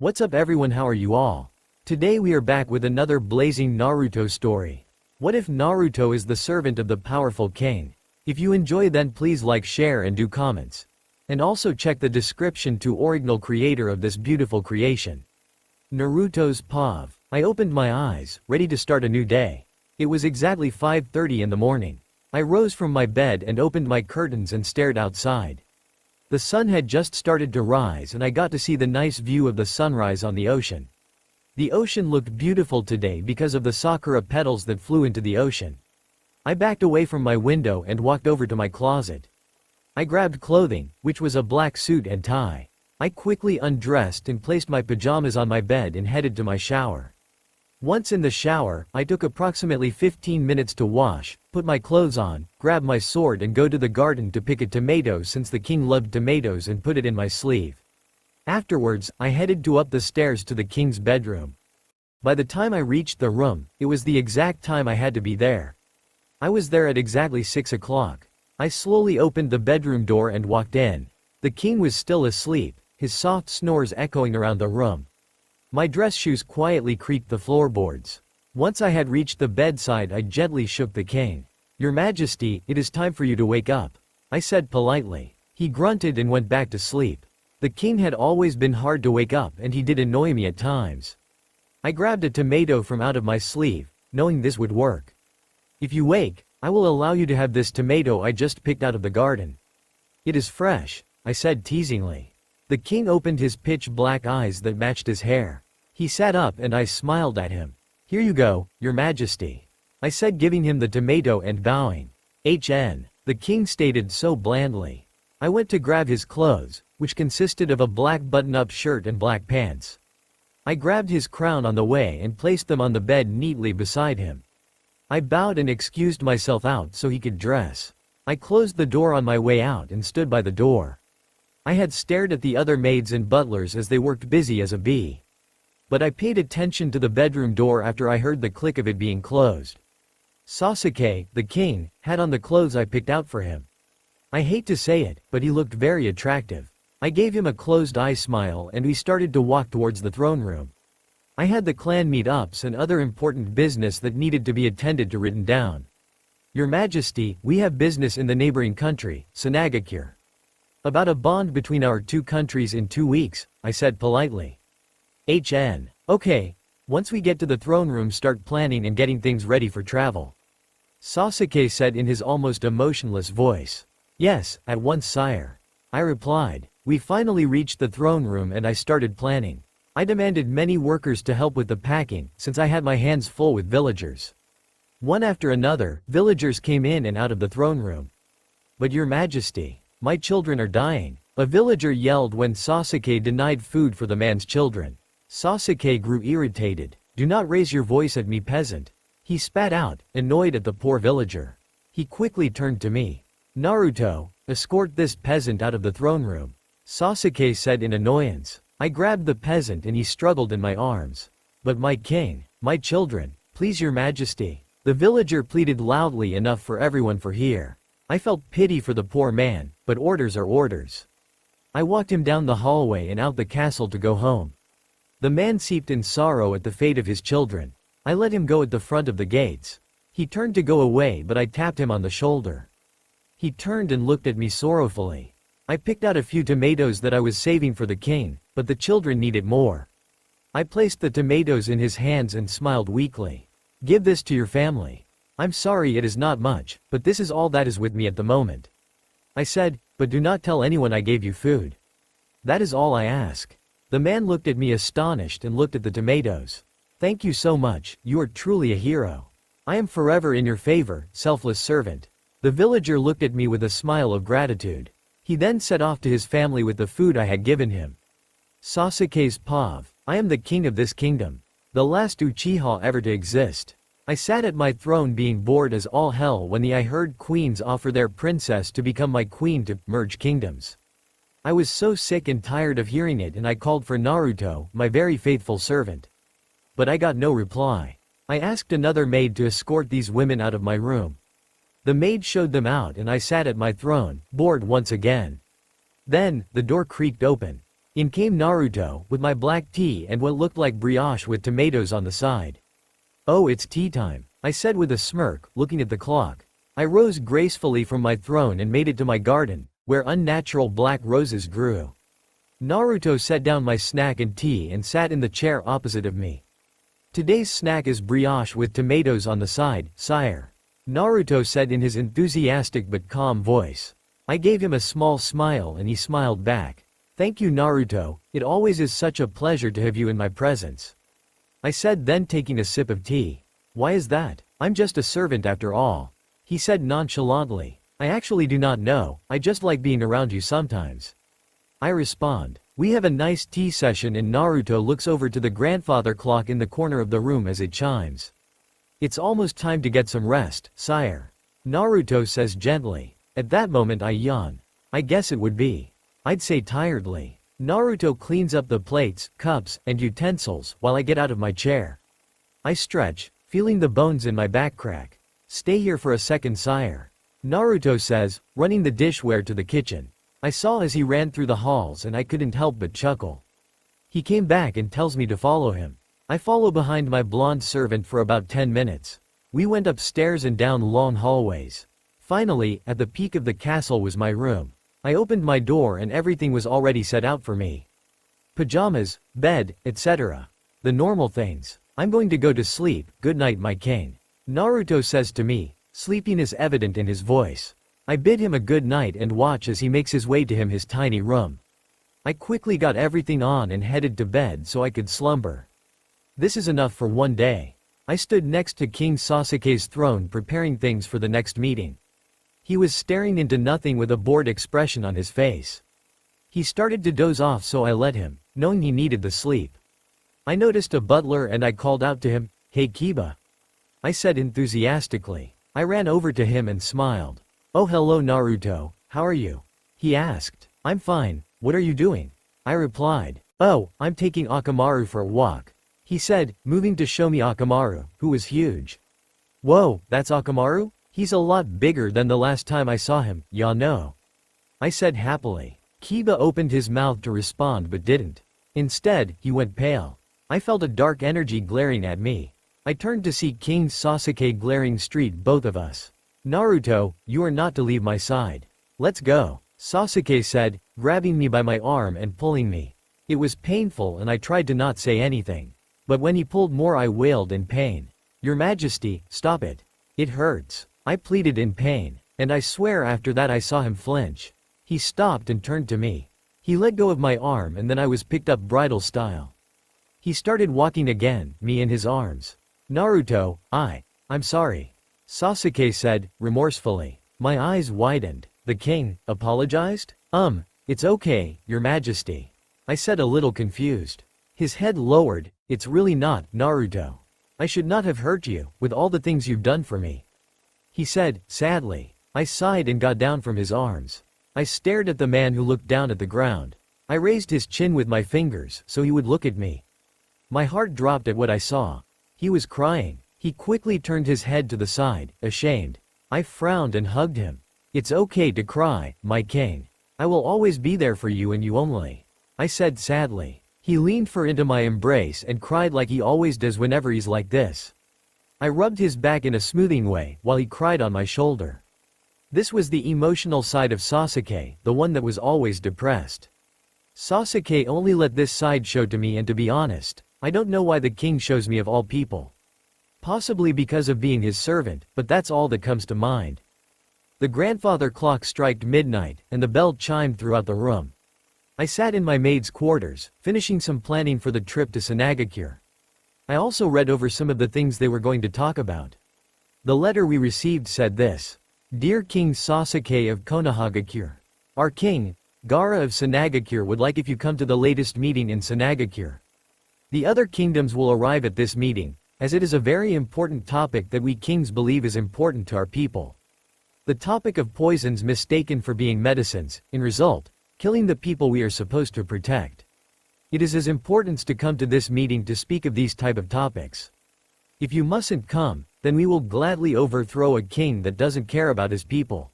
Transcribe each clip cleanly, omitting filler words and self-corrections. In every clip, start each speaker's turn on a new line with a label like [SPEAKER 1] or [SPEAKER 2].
[SPEAKER 1] What's up everyone, how are you all? Today we are back with another blazing Naruto story. What if Naruto is the servant of the powerful king? If you enjoy then please like, share and do comments. And also check the description to original creator of this beautiful creation. Naruto's POV. I opened my eyes, ready to start a new day. It was exactly 5:30 in the morning. I rose from my bed and opened my curtains and stared outside. The sun had just started to rise and I got to see the nice view of the sunrise on the ocean. The ocean looked beautiful today because of the sakura petals that flew into the ocean. I backed away from my window and walked over to my closet. I grabbed clothing, which was a black suit and tie. I quickly undressed and placed my pajamas on my bed and headed to my shower. Once in the shower, I took approximately 15 minutes to wash, put my clothes on, grab my sword and go to the garden to pick a tomato since the king loved tomatoes and put it in my sleeve. Afterwards, I headed up the stairs to the king's bedroom. By the time I reached the room, it was the exact time I had to be there. I was there at exactly 6 o'clock. I slowly opened the bedroom door and walked in. The king was still asleep, his soft snores echoing around the room. My dress shoes quietly creaked the floorboards. Once I had reached the bedside I gently shook the king. "Your Majesty, it is time for you to wake up," I said politely. He grunted and went back to sleep. The king had always been hard to wake up and he did annoy me at times. I grabbed a tomato from out of my sleeve, knowing this would work. "If you wake, I will allow you to have this tomato I just picked out of the garden. It is fresh," I said teasingly. The king opened his pitch black eyes that matched his hair. He sat up and I smiled at him. "Here you go, Your Majesty," I said, giving him the tomato and bowing. The king stated so blandly. I went to grab his clothes, which consisted of a black button-up shirt and black pants. I grabbed his crown on the way and placed them on the bed neatly beside him. I bowed and excused myself out so he could dress. I closed the door on my way out and stood by the door. I had stared at the other maids and butlers as they worked busy as a bee. But I paid attention to the bedroom door after I heard the click of it being closed. Sasuke, the king, had on the clothes I picked out for him. I hate to say it, but he looked very attractive. I gave him a closed-eye smile and we started to walk towards the throne room. I had the clan meet-ups and other important business that needed to be attended to written down. "Your Majesty, we have business in the neighboring country, Sanagakure. About a bond between our two countries in 2 weeks," I said politely. Okay, once we get to the throne room start planning and getting things ready for travel," Sasuke said in his almost emotionless voice. "Yes, at once sire," I replied. We finally reached the throne room and I started planning. I demanded many workers to help with the packing, since I had my hands full with villagers. One after another, villagers came in and out of the throne room. "But Your Majesty, my children are dying," a villager yelled when Sasuke denied food for the man's children. Sasuke grew irritated. "Do not raise your voice at me, peasant," he spat out, annoyed at the poor villager. He quickly turned to me. "Naruto, escort this peasant out of the throne room," Sasuke said in annoyance. I grabbed the peasant and he struggled in my arms. "But my king, my children, please Your Majesty," the villager pleaded loudly enough for everyone to hear. I felt pity for the poor man, but orders are orders. I walked him down the hallway and out the castle to go home. The man seeped in sorrow at the fate of his children. I let him go at the front of the gates. He turned to go away but I tapped him on the shoulder. He turned and looked at me sorrowfully. I picked out a few tomatoes that I was saving for the king, but the children needed more. I placed the tomatoes in his hands and smiled weakly. "Give this to your family. I'm sorry it is not much, but this is all that is with me at the moment," I said, "but do not tell anyone I gave you food. That is all I ask." The man looked at me astonished and looked at the tomatoes. "Thank you so much, you are truly a hero. I am forever in your favor, selfless servant." The villager looked at me with a smile of gratitude. He then set off to his family with the food I had given him. Sasuke's POV. I am the king of this kingdom. The last Uchiha ever to exist. I sat at my throne being bored as all hell when I heard queens offer their princess to become my queen to merge kingdoms. I was so sick and tired of hearing it and I called for Naruto, my very faithful servant. But I got no reply. I asked another maid to escort these women out of my room. The maid showed them out and I sat at my throne, bored once again. Then, the door creaked open. In came Naruto, with my black tea and what looked like brioche with tomatoes on the side. "Oh, it's tea time," I said with a smirk, looking at the clock. I rose gracefully from my throne and made it to my garden, where unnatural black roses grew. Naruto set down my snack and tea and sat in the chair opposite of me. "Today's snack is brioche with tomatoes on the side, sire," Naruto said in his enthusiastic but calm voice. I gave him a small smile and he smiled back. "Thank you, Naruto, it always is such a pleasure to have you in my presence," I said, then taking a sip of tea. "Why is that? I'm just a servant after all," he said nonchalantly. "I actually do not know, I just like being around you sometimes," I respond. We have a nice tea session and Naruto looks over to the grandfather clock in the corner of the room as it chimes. "It's almost time to get some rest, sire," Naruto says gently. At that moment I yawn. I guess it would be, I'd say tiredly. Naruto cleans up the plates, cups, and utensils while I get out of my chair. I stretch, feeling the bones in my back crack. "Stay here for a second, sire," Naruto says, running the dishware to the kitchen. I saw as he ran through the halls and I couldn't help but chuckle. He came back and tells me to follow him. I follow behind my blonde servant for about 10 minutes. We went upstairs and down long hallways. Finally, at the peak of the castle was my room. I opened my door and everything was already set out for me. Pajamas, bed, etc. The normal things. "I'm going to go to sleep, good night my king," Naruto says to me, sleepiness evident in his voice. I bid him a good night and watch as he makes his way to his tiny room. I quickly got everything on and headed to bed so I could slumber. This is enough for one day. I stood next to King Sasuke's throne preparing things for the next meeting. He was staring into nothing with a bored expression on his face. He started to doze off so I let him, knowing he needed the sleep. I noticed a butler and I called out to him, "Hey Kiba," I said enthusiastically. I ran over to him and smiled. "Oh hello Naruto, how are you?" he asked. "I'm fine, what are you doing?" I replied. "Oh, I'm taking Akamaru for a walk," he said, moving to show me Akamaru, who was huge. "Whoa, that's Akamaru? He's a lot bigger than the last time I saw him, ya know," I said happily. Kiba opened his mouth to respond but didn't. Instead, he went pale. I felt a dark energy glaring at me. I turned to see King Sasuke glaring straight both of us. "Naruto, you are not to leave my side. Let's go," Sasuke said, grabbing me by my arm and pulling me. It was painful and I tried to not say anything. But when he pulled more I wailed in pain. "Your Majesty, stop it. It hurts," I pleaded in pain, and I swear after that I saw him flinch. He stopped and turned to me. He let go of my arm and then I was picked up bridal style. He started walking again, me in his arms. "Naruto, I'm sorry," Sasuke said, remorsefully. My eyes widened. "The king apologized? It's okay, Your Majesty," I said a little confused. His head lowered. "It's really not, Naruto. I should not have hurt you, with all the things you've done for me," he said, sadly. I sighed and got down from his arms. I stared at the man who looked down at the ground. I raised his chin with my fingers so he would look at me. My heart dropped at what I saw. He was crying. He quickly turned his head to the side, ashamed. I frowned and hugged him. "It's okay to cry, my king. I will always be there for you and you only," I said sadly. He leaned into my embrace and cried like he always does whenever he's like this. I rubbed his back in a smoothing way while he cried on my shoulder. This was the emotional side of Sasuke, the one that was always depressed. Sasuke only let this side show to me, and to be honest, I don't know why the king shows me of all people. Possibly because of being his servant, but that's all that comes to mind. The grandfather clock struck midnight, and the bell chimed throughout the room. I sat in my maid's quarters, finishing some planning for the trip to Sanagakure. I also read over some of the things they were going to talk about. The letter we received said this: "Dear King Sasuke of Konohagakure. Our king, Gaara of Sanagakure would like if you come to the latest meeting in Sanagakure. The other kingdoms will arrive at this meeting, as it is a very important topic that we kings believe is important to our people. The topic of poisons mistaken for being medicines, in result, killing the people we are supposed to protect. It is his importance to come to this meeting to speak of these type of topics. If you mustn't come, then we will gladly overthrow a king that doesn't care about his people.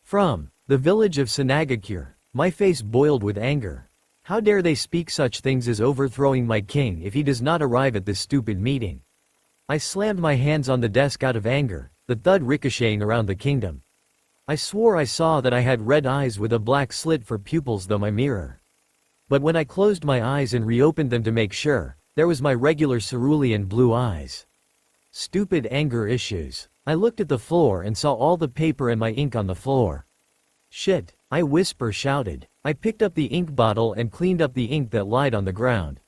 [SPEAKER 1] From the village of Sanagakure." My face boiled with anger. How dare they speak such things as overthrowing my king if he does not arrive at this stupid meeting? I slammed my hands on the desk out of anger, the thud ricocheting around the kingdom. I swore I saw that I had red eyes with a black slit for pupils through my mirror. But when I closed my eyes and reopened them to make sure, there was my regular cerulean blue eyes. Stupid anger issues. I looked at the floor and saw all the paper and my ink on the floor. Shit, I shouted. I picked up the ink bottle and cleaned up the ink that lied on the ground.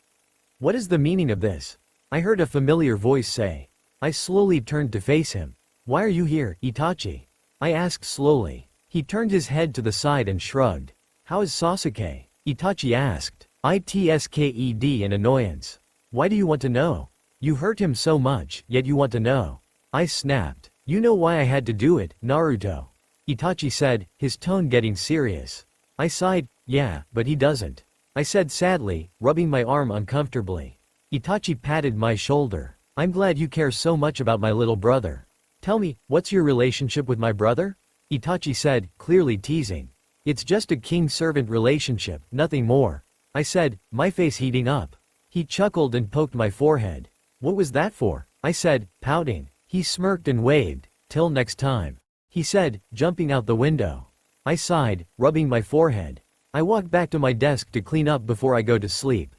[SPEAKER 1] What is the meaning of this? I heard a familiar voice say. I slowly turned to face him. Why are you here, Itachi? I asked slowly. He turned his head to the side and shrugged. How is Sasuke? Itachi asked. Itsked in annoyance. Why do you want to know? You hurt him so much, yet you want to know. I snapped. You know why I had to do it, Naruto. Itachi said, his tone getting serious. I sighed, yeah, but he doesn't. I said sadly, rubbing my arm uncomfortably. Itachi patted my shoulder. I'm glad you care so much about my little brother. Tell me, what's your relationship with my brother? Itachi said, clearly teasing. It's just a king-servant relationship, nothing more. I said, my face heating up. He chuckled and poked my forehead. What was that for? I said, pouting. He smirked and waved. Till next time. He said, jumping out the window. I sighed, rubbing my forehead. I walked back to my desk to clean up before I go to sleep.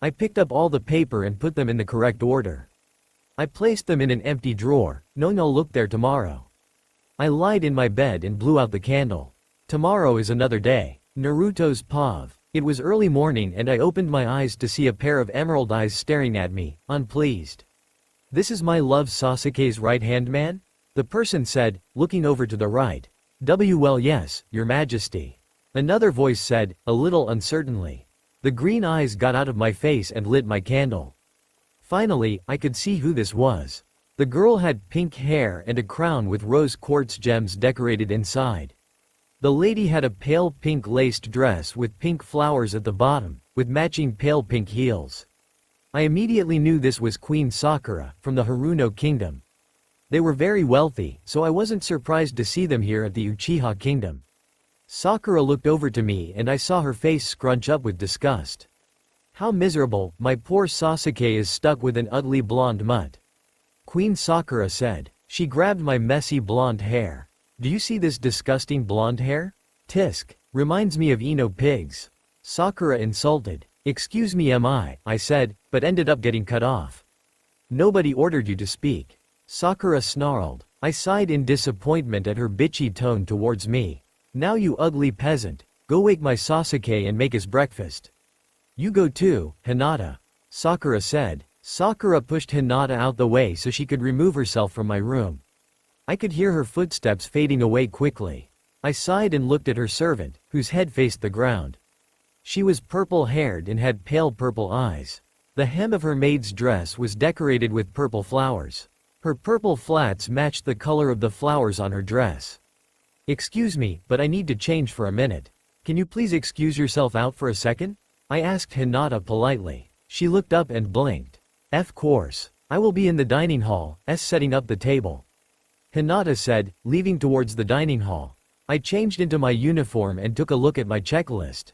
[SPEAKER 1] I picked up all the paper and put them in the correct order. I placed them in an empty drawer, knowing I'll look there tomorrow. I lied in my bed and blew out the candle. Tomorrow is another day. Naruto's POV. It was early morning and I opened my eyes to see a pair of emerald eyes staring at me, unpleased. This is my love Sasuke's right-hand man? The person said, looking over to the right. Well yes, your majesty. Another voice said, a little uncertainly. The green eyes got out of my face and lit my candle. Finally, I could see who this was. The girl had pink hair and a crown with rose quartz gems decorated inside. The lady had a pale pink laced dress with pink flowers at the bottom, with matching pale pink heels. I immediately knew this was Queen Sakura, from the Haruno kingdom. They were very wealthy, so I wasn't surprised to see them here at the Uchiha kingdom. Sakura looked over to me and I saw her face scrunch up with disgust. How miserable, my poor Sasuke is stuck with an ugly blonde mutt. Queen Sakura said. She grabbed my messy blonde hair. Do you see this disgusting blonde hair? Tisk. Reminds me of Ino pigs. Sakura insulted. Excuse me I said, but ended up getting cut off. Nobody ordered you to speak. Sakura snarled. I sighed in disappointment at her bitchy tone towards me. Now you ugly peasant, go wake my Sasuke and make his breakfast. You go too, Hinata. Sakura said. Sakura pushed Hinata out the way so she could remove herself from my room. I could hear her footsteps fading away quickly. I sighed and looked at her servant, whose head faced the ground. She was purple-haired and had pale purple eyes. The hem of her maid's dress was decorated with purple flowers. Her purple flats matched the color of the flowers on her dress. Excuse me, but I need to change for a minute. Can you please excuse yourself out for a second? I asked Hinata politely. She looked up and blinked. Of course. I will be in the dining hall, setting up the table. Hinata said, leaving towards the dining hall. I changed into my uniform and took a look at my checklist.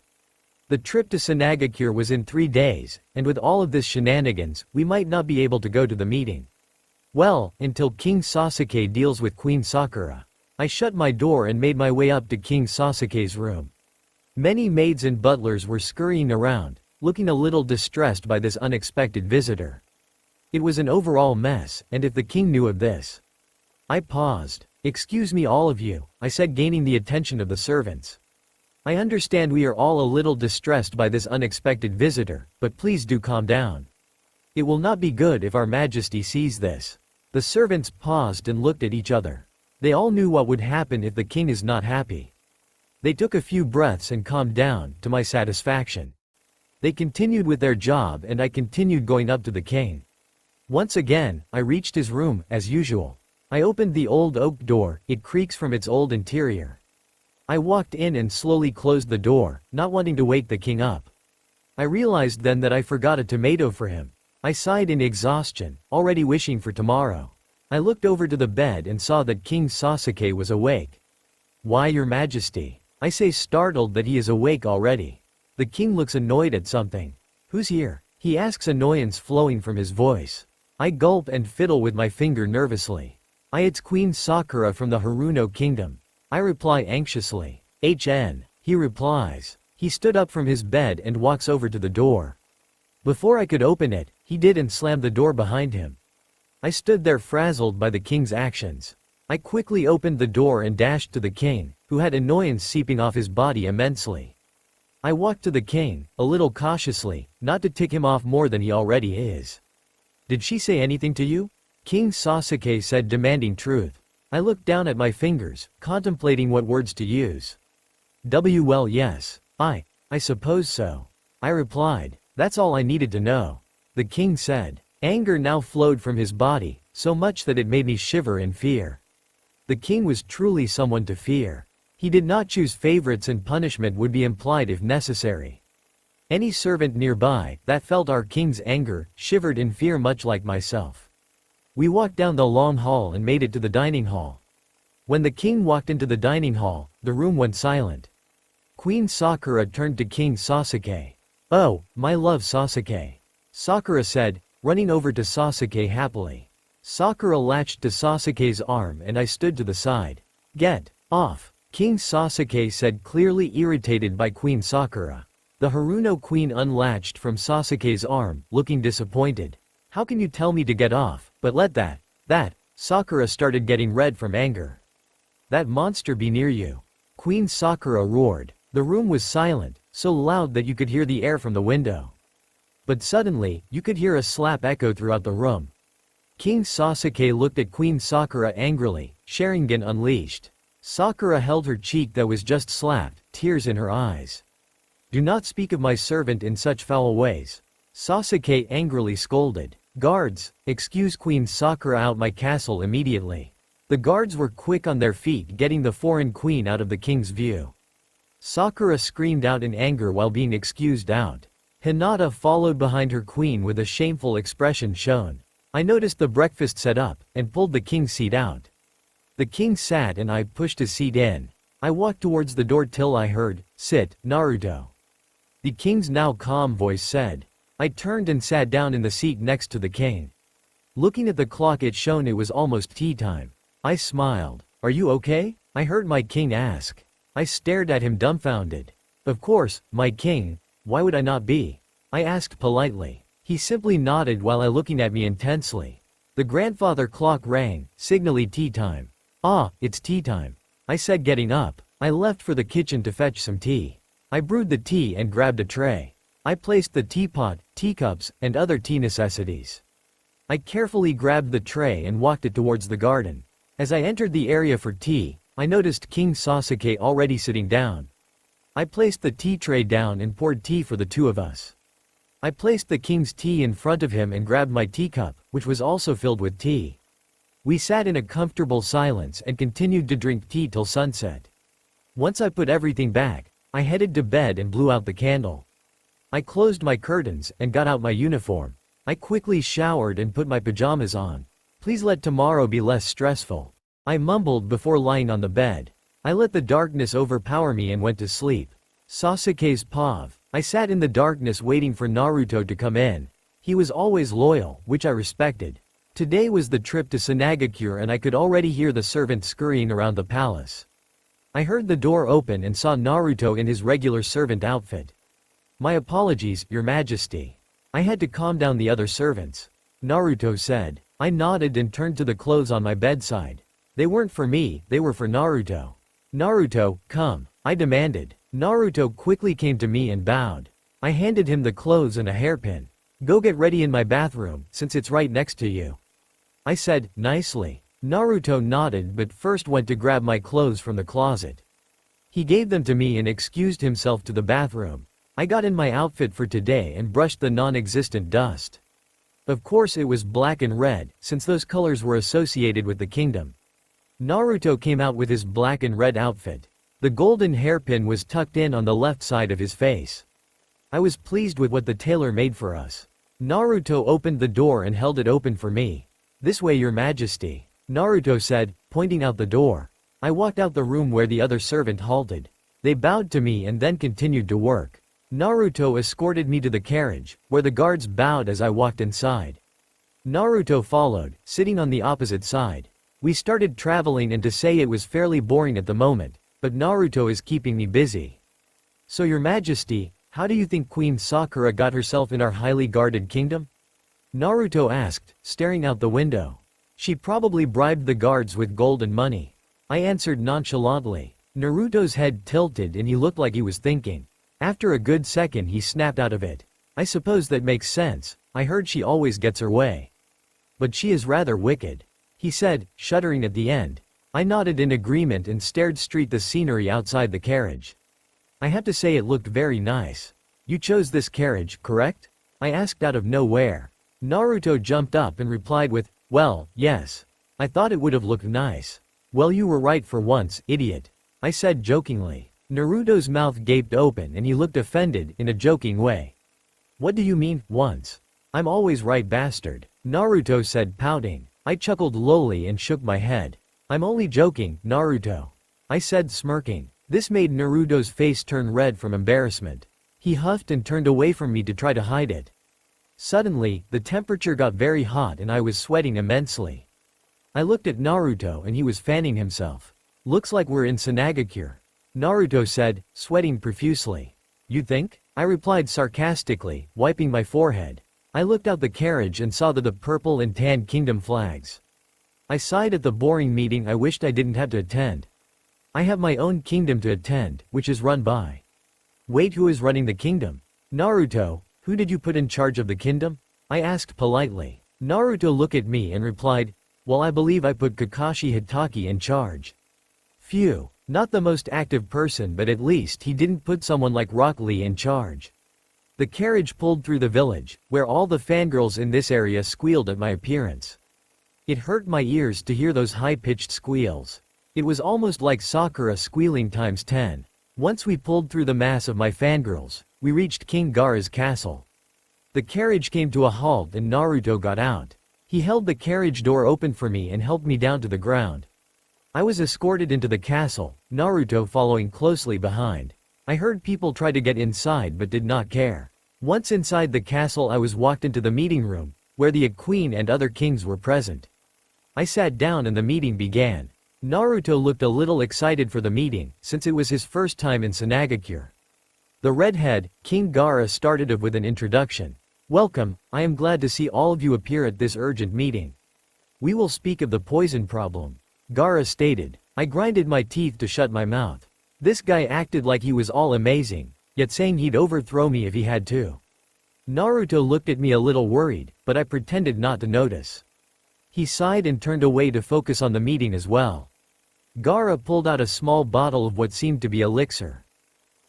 [SPEAKER 1] The trip to Sanagakure was in 3 days, and with all of this shenanigans, we might not be able to go to the meeting. Well, until King Sasuke deals with Queen Sakura. I shut my door and made my way up to King Sasuke's room. Many maids and butlers were scurrying around, looking a little distressed by this unexpected visitor. It was an overall mess, and if the king knew of this. I paused. Excuse me all of you, I said, gaining the attention of the servants. I understand we are all a little distressed by this unexpected visitor, but please do calm down. It will not be good if our majesty sees this. The servants paused and looked at each other. They all knew what would happen if the king is not happy. They took a few breaths and calmed down, to my satisfaction. They continued with their job and I continued going up to the king. Once again, I reached his room, as usual. I opened the old oak door, it creaks from its old interior. I walked in and slowly closed the door, not wanting to wake the king up. I realized then that I forgot a tomato for him. I sighed in exhaustion, already wishing for tomorrow. I looked over to the bed and saw that King Sasuke was awake. Why, your majesty? I say, startled that he is awake already. The king looks annoyed at something. Who's here? He asks, annoyance flowing from his voice. I gulp and fiddle with my finger nervously. It's Queen Sakura from the Haruno kingdom. I reply anxiously. HN. He replies. He stood up from his bed and walks over to the door. Before I could open it, he did and slammed the door behind him. I stood there frazzled by the king's actions. I quickly opened the door and dashed to the king, who had annoyance seeping off his body immensely. I walked to the king, a little cautiously, not to tick him off more than he already is. Did she say anything to you? King Sasuke said, demanding truth. I looked down at my fingers, contemplating what words to use. Well, yes. I suppose so. I replied. That's all I needed to know. The king said. Anger now flowed from his body, so much that it made me shiver in fear. The king was truly someone to fear. He did not choose favorites, and punishment would be implied if necessary. Any servant nearby that felt our king's anger shivered in fear, much like myself. We walked down the long hall and made it to the dining hall. When the king walked into the dining hall, the room went silent. Queen Sakura turned to King Sasuke. Oh, my love Sasuke. Sakura said, running over to Sasuke happily. Sakura latched to Sasuke's arm and I stood to the side. Get off, King Sasuke said, clearly irritated by Queen Sakura. The Haruno queen unlatched from Sasuke's arm, looking disappointed. How can you tell me to get off, but let that, Sakura started getting red from anger. That monster be near you. Queen Sakura roared. The room was silent, so loud that you could hear the air from the window. But suddenly, you could hear a slap echo throughout the room. King Sasuke looked at Queen Sakura angrily, Sharingan unleashed. Sakura held her cheek that was just slapped, tears in her eyes. Do not speak of my servant in such foul ways. Sasuke angrily scolded. Guards, excuse Queen Sakura out my castle immediately. The guards were quick on their feet, getting the foreign queen out of the king's view. Sakura screamed out in anger while being excused out. Hinata followed behind her queen with a shameful expression shown. I noticed the breakfast set up, and pulled the king's seat out. The king sat and I pushed his seat in. I walked towards the door till I heard, "Sit, Naruto." The king's now calm voice said. I turned and sat down in the seat next to the king. Looking at the clock, it shone it was almost tea time. I smiled. Are you okay? I heard my king ask. I stared at him dumbfounded. Of course, my king. Why would I not be? I asked politely. He simply nodded while looking at me intensely. The grandfather clock rang, signaling tea time. Ah, it's tea time. I said, getting up. I left for the kitchen to fetch some tea. I brewed the tea and grabbed a tray. I placed the teapot, teacups, and other tea necessities. I carefully grabbed the tray and walked it towards the garden. As I entered the area for tea, I noticed King Sasuke already sitting down. I placed the tea tray down and poured tea for the two of us. I placed the king's tea in front of him and grabbed my teacup, which was also filled with tea. We sat in a comfortable silence and continued to drink tea till sunset. Once I put everything back, I headed to bed and blew out the candle. I closed my curtains and got out my uniform. I quickly showered and put my pajamas on. Please let tomorrow be less stressful. I mumbled before lying on the bed. I let the darkness overpower me and went to sleep. Sasuke's POV. I sat in the darkness waiting for Naruto to come in. He was always loyal, which I respected. Today was the trip to Sanagakure and I could already hear the servants scurrying around the palace. I heard the door open and saw Naruto in his regular servant outfit. My apologies, Your Majesty. I had to calm down the other servants. Naruto said. I nodded and turned to the clothes on my bedside. They weren't for me, they were for Naruto. Naruto, come, I demanded. Naruto quickly came to me and bowed. I handed him the clothes and a hairpin. Go get ready in my bathroom, since it's right next to you. I said, nicely. Naruto nodded but first went to grab my clothes from the closet. He gave them to me and excused himself to the bathroom. I got in my outfit for today and brushed the non-existent dust. Of course it was black and red, since those colors were associated with the kingdom. Naruto came out with his black and red outfit. The golden hairpin was tucked in on the left side of his face. I was pleased with what the tailor made for us. Naruto opened the door and held it open for me. This way, Your Majesty, Naruto said, pointing out the door. I walked out the room where the other servant halted. They bowed to me and then continued to work. Naruto escorted me to the carriage, where the guards bowed as I walked inside. Naruto followed, sitting on the opposite side. We started traveling, and to say it was fairly boring at the moment, but Naruto is keeping me busy. So your majesty, how do you think Queen Sakura got herself in our highly guarded kingdom? Naruto asked, staring out the window. She probably bribed the guards with gold and money. I answered nonchalantly. Naruto's head tilted and he looked like he was thinking. After a good second he snapped out of it. I suppose that makes sense. I heard she always gets her way. But she is rather wicked, he said, shuddering at the end. I nodded in agreement and stared straight at the scenery outside the carriage. I have to say it looked very nice. You chose this carriage, correct? I asked out of nowhere. Naruto jumped up and replied with, well, yes. I thought it would have looked nice. Well, you were right for once, idiot, I said jokingly. Naruto's mouth gaped open and he looked offended in a joking way. What do you mean, once? I'm always right, bastard, Naruto said, pouting. I chuckled lowly and shook my head. I'm only joking, Naruto, I said, smirking. This made Naruto's face turn red from embarrassment. He huffed and turned away from me to try to hide it. Suddenly, the temperature got very hot and I was sweating immensely. I looked at Naruto and he was fanning himself. Looks like we're in Sanagakure, Naruto said, sweating profusely. You think? I replied sarcastically, wiping my forehead. I looked out the carriage and saw the purple and tan kingdom flags. I sighed at the boring meeting I wished I didn't have to attend. I have my own kingdom to attend, which is run by. Wait, who is running the kingdom? Naruto, who did you put in charge of the kingdom? I asked politely. Naruto looked at me and replied, well, I believe I put Kakashi Hitaki in charge. Phew, not the most active person, but at least he didn't put someone like Rock Lee in charge. The carriage pulled through the village, where all the fangirls in this area squealed at my appearance. It hurt my ears to hear those high-pitched squeals. It was almost like Sakura squealing times 10. Once we pulled through the mass of my fangirls, we reached King Gaara's castle. The carriage came to a halt and Naruto got out. He held the carriage door open for me and helped me down to the ground. I was escorted into the castle, Naruto following closely behind. I heard people try to get inside but did not care. Once inside the castle I was walked into the meeting room, where the queen and other kings were present. I sat down and the meeting began. Naruto looked a little excited for the meeting, since it was his first time in Sanagakure. The redhead, King Gaara, started off with an introduction. Welcome, I am glad to see all of you appear at this urgent meeting. We will speak of the poison problem, Gaara stated. I grinded my teeth to shut my mouth. This guy acted like he was all amazing, yet saying he'd overthrow me if he had to. Naruto looked at me a little worried, but I pretended not to notice. He sighed and turned away to focus on the meeting as well. Gaara pulled out a small bottle of what seemed to be elixir.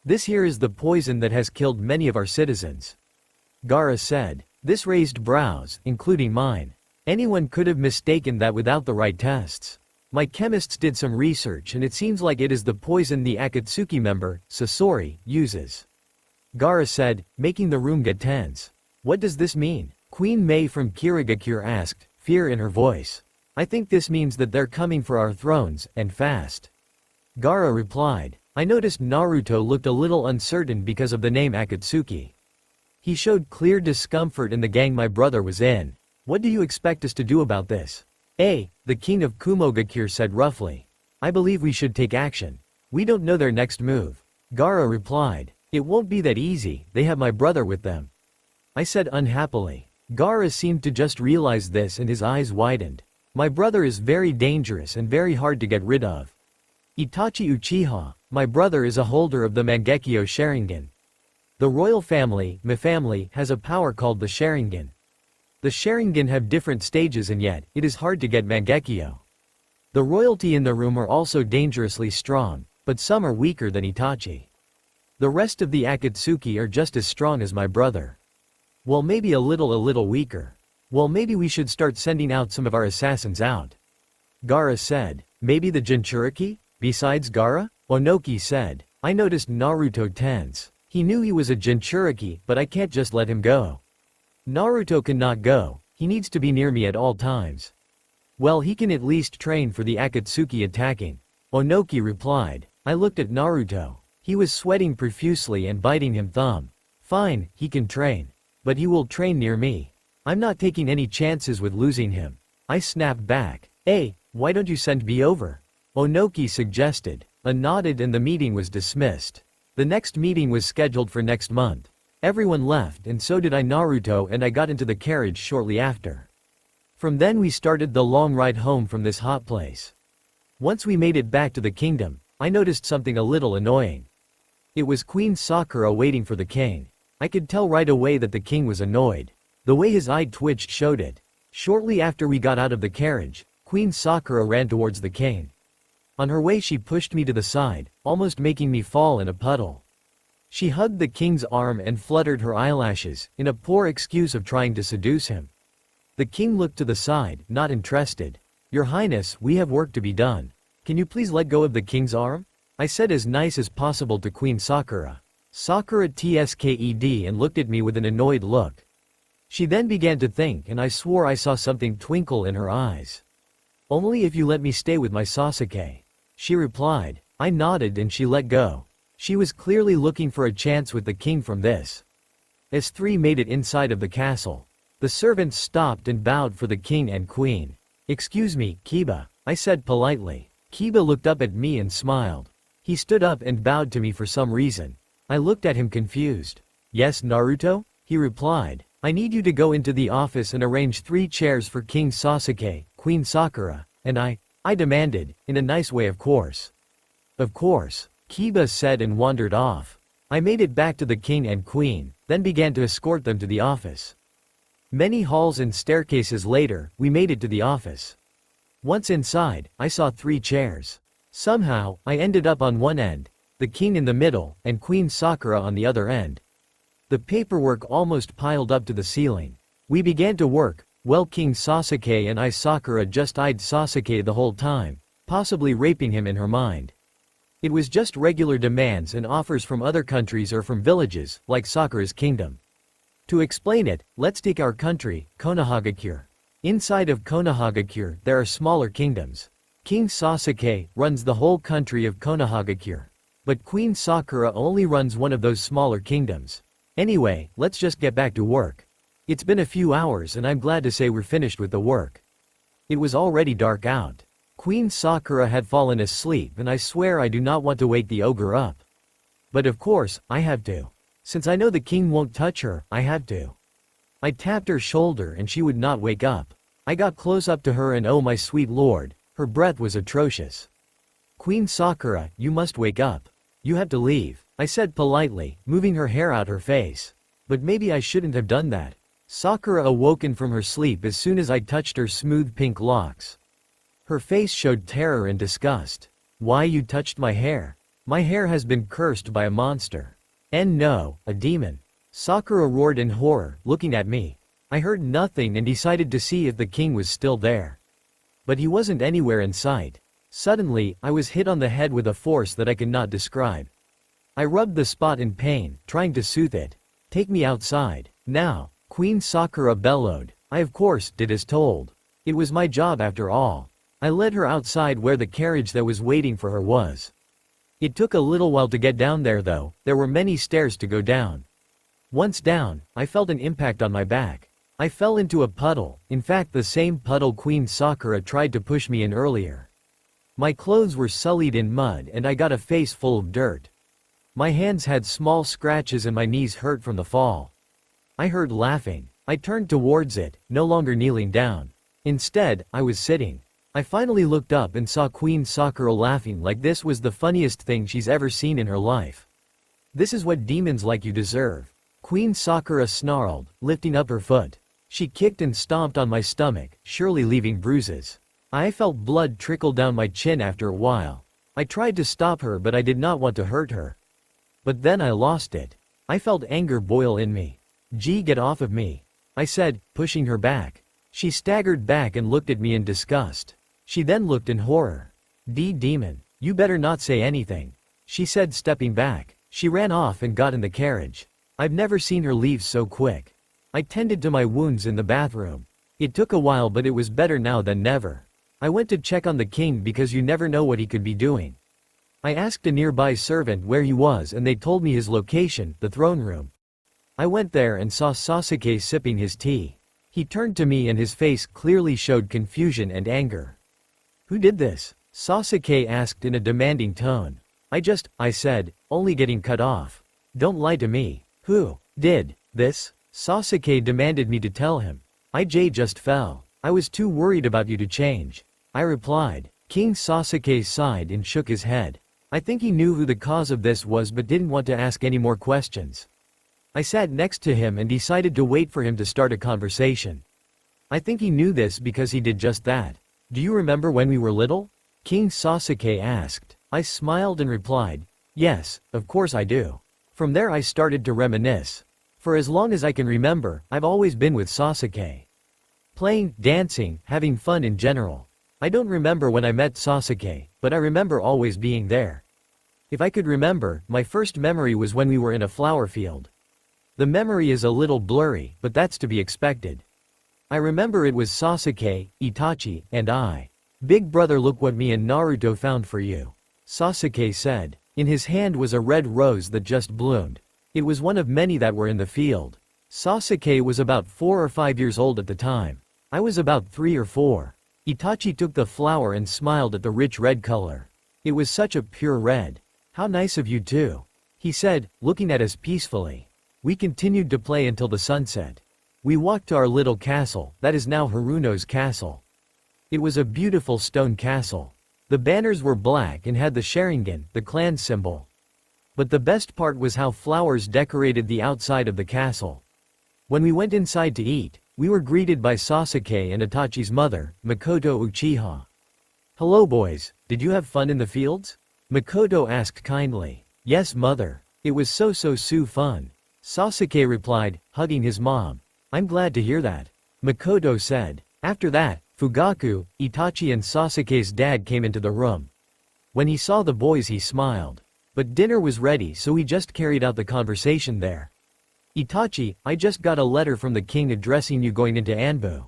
[SPEAKER 1] This here is the poison that has killed many of our citizens, Gaara said. This raised brows, including mine. Anyone could have mistaken that without the right tests. My chemists did some research and it seems like it is the poison the Akatsuki member, Sasori, uses, Gaara said, making the room get tense. What does this mean? Queen Mei from Kirigakure asked, fear in her voice. I think this means that they're coming for our thrones, and fast, Gaara replied. I noticed Naruto looked a little uncertain because of the name Akatsuki. He showed clear discomfort in the gang my brother was in. What do you expect us to do about this? The king of Kumogakure said roughly. I believe we should take action. We don't know their next move, Gaara replied. It won't be that easy, they have my brother with them, I said unhappily. Gaara seemed to just realize this and his eyes widened. My brother is very dangerous and very hard to get rid of. Itachi Uchiha, my brother, is a holder of the Mangekyo Sharingan. The royal family, my family, has a power called the Sharingan. The Sharingan have different stages and yet, it is hard to get Mangekyo. The royalty in the room are also dangerously strong, but some are weaker than Itachi. The rest of the Akatsuki are just as strong as my brother. Well, maybe a little weaker. Well, maybe we should start sending out some of our assassins out, Gaara said. Maybe the Jinchuriki? Besides Gaara? Onoki said. I noticed Naruto tense. He knew he was a Jinchuriki, but I can't just let him go. Naruto cannot go, he needs to be near me at all times. Well, he can at least train for the Akatsuki attacking, Onoki replied. I looked at Naruto. He was sweating profusely and biting him thumb. Fine, he can train. But he will train near me. I'm not taking any chances with losing him. I snapped back. Hey, why don't you send me over? Onoki suggested. I nodded and the meeting was dismissed. The next meeting was scheduled for next month. Everyone left and so did Naruto, and I got into the carriage shortly after. From then we started the long ride home from this hot place. Once we made it back to the kingdom, I noticed something a little annoying. It was Queen Sakura waiting for the king. I could tell right away that the king was annoyed. The way his eye twitched showed it. Shortly after we got out of the carriage, Queen Sakura ran towards the king. On her way she pushed me to the side, almost making me fall in a puddle. She hugged the king's arm and fluttered her eyelashes, in a poor excuse of trying to seduce him. The king looked to the side, not interested. Your Highness, we have work to be done. Can you please let go of the king's arm? I said as nice as possible to Queen Sakura. Sakura tsked and looked at me with an annoyed look. She then began to think and I swore I saw something twinkle in her eyes. Only if you let me stay with my Sasuke. She replied. I nodded and she let go. She was clearly looking for a chance with the king from this. As three made it inside of the castle, the servants stopped and bowed for the king and queen. Excuse me, Kiba, I said politely. Kiba looked up at me and smiled. He stood up and bowed to me for some reason. I looked at him confused. Yes, Naruto? He replied. I need you to go into the office and arrange 3 chairs for King Sasuke, Queen Sakura, and I demanded, in a nice way of course. Of course, Kiba said and wandered off. I made it back to the king and queen, then began to escort them to the office. Many halls and staircases later, we made it to the office. Once inside, I saw 3 chairs. Somehow, I ended up on one end, the king in the middle, and Queen Sakura on the other end. The paperwork almost piled up to the ceiling. We began to work. Well, King Sasuke and Sakura just eyed Sasuke the whole time, possibly raping him in her mind. It was just regular demands and offers from other countries or from villages, like Sakura's kingdom. To explain it, let's take our country, Konohagakure. Inside of Konohagakure, there are smaller kingdoms. King Sasuke runs the whole country of Konohagakure. But Queen Sakura only runs one of those smaller kingdoms. Anyway, let's just get back to work. It's been a few hours and I'm glad to say we're finished with the work. It was already dark out. Queen Sakura had fallen asleep and I swear I do not want to wake the ogre up. But of course, I have to. Since I know the king won't touch her, I had to. I tapped her shoulder and she would not wake up. I got close up to her and oh my sweet lord, her breath was atrocious. Queen Sakura, you must wake up. You have to leave, I said politely, moving her hair out her face. But maybe I shouldn't have done that. Sakura awoken from her sleep as soon as I touched her smooth pink locks. Her face showed terror and disgust. Why you touched my hair? My hair has been cursed by a monster. And no, a demon. Sakura roared in horror, looking at me. I heard nothing and decided to see if the king was still there. But he wasn't anywhere in sight. Suddenly, I was hit on the head with a force that I cannot describe. I rubbed the spot in pain, trying to soothe it. Take me outside, now. Queen Sakura bellowed. I of course did as told. It was my job after all. I led her outside where the carriage that was waiting for her was. It took a little while to get down there though, there were many stairs to go down. Once down, I felt an impact on my back. I fell into a puddle, in fact the same puddle Queen Sakura tried to push me in earlier. My clothes were sullied in mud and I got a face full of dirt. My hands had small scratches and my knees hurt from the fall. I heard laughing. I turned towards it, no longer kneeling down. Instead, I was sitting. I finally looked up and saw Queen Sakura laughing like this was the funniest thing she's ever seen in her life. This is what demons like you deserve. Queen Sakura snarled, lifting up her foot. She kicked and stomped on my stomach, surely leaving bruises. I felt blood trickle down my chin after a while. I tried to stop her but I did not want to hurt her. But then I lost it. I felt anger boil in me. Gee, get off of me, I said, pushing her back. She staggered back and looked at me in disgust. She then looked in horror. Demon, you better not say anything, she said, stepping back. She ran off and got in the carriage. I've never seen her leave so quick. I tended to my wounds in the bathroom. It took a while but it was better now than never. I went to check on the king because you never know what he could be doing. I asked a nearby servant where he was and they told me his location, the throne room. I went there and saw Sasuke sipping his tea. He turned to me and his face clearly showed confusion and anger. Who did this? Sasuke asked in a demanding tone. I said, only getting cut off. Don't lie to me. Who did this? Sasuke demanded me to tell him. I just fell. I was too worried about you to change. I replied. King Sasuke sighed and shook his head. I think he knew who the cause of this was but didn't want to ask any more questions. I sat next to him and decided to wait for him to start a conversation. I think he knew this because he did just that. Do you remember when we were little? King Sasuke asked. I smiled and replied, yes, of course I do. From there I started to reminisce. For as long as I can remember, I've always been with Sasuke. Playing, dancing, having fun in general. I don't remember when I met Sasuke, but I remember always being there. If I could remember, my first memory was when we were in a flower field. The memory is a little blurry, but that's to be expected. I remember it was Sasuke, Itachi, and I. Big brother, look what me and Naruto found for you. Sasuke said. In his hand was a red rose that just bloomed. It was one of many that were in the field. Sasuke was about 4 or 5 years old at the time. I was about 3 or 4. Itachi took the flower and smiled at the rich red color. It was such a pure red. How nice of you too, he said, looking at us peacefully. We continued to play until the sunset. We walked to our little castle, that is now Haruno's castle. It was a beautiful stone castle. The banners were black and had the Sharingan, the clan symbol. But the best part was how flowers decorated the outside of the castle. When we went inside to eat, we were greeted by Sasuke and Itachi's mother, Makoto Uchiha. Hello boys, did you have fun in the fields? Makoto asked kindly. Yes mother, it was so fun. Sasuke replied, hugging his mom. I'm glad to hear that. Makoto said. After that, Fugaku, Itachi and Sasuke's dad came into the room. When he saw the boys he smiled. But dinner was ready so we just carried out the conversation there. Itachi, I just got a letter from the king addressing you going into Anbu.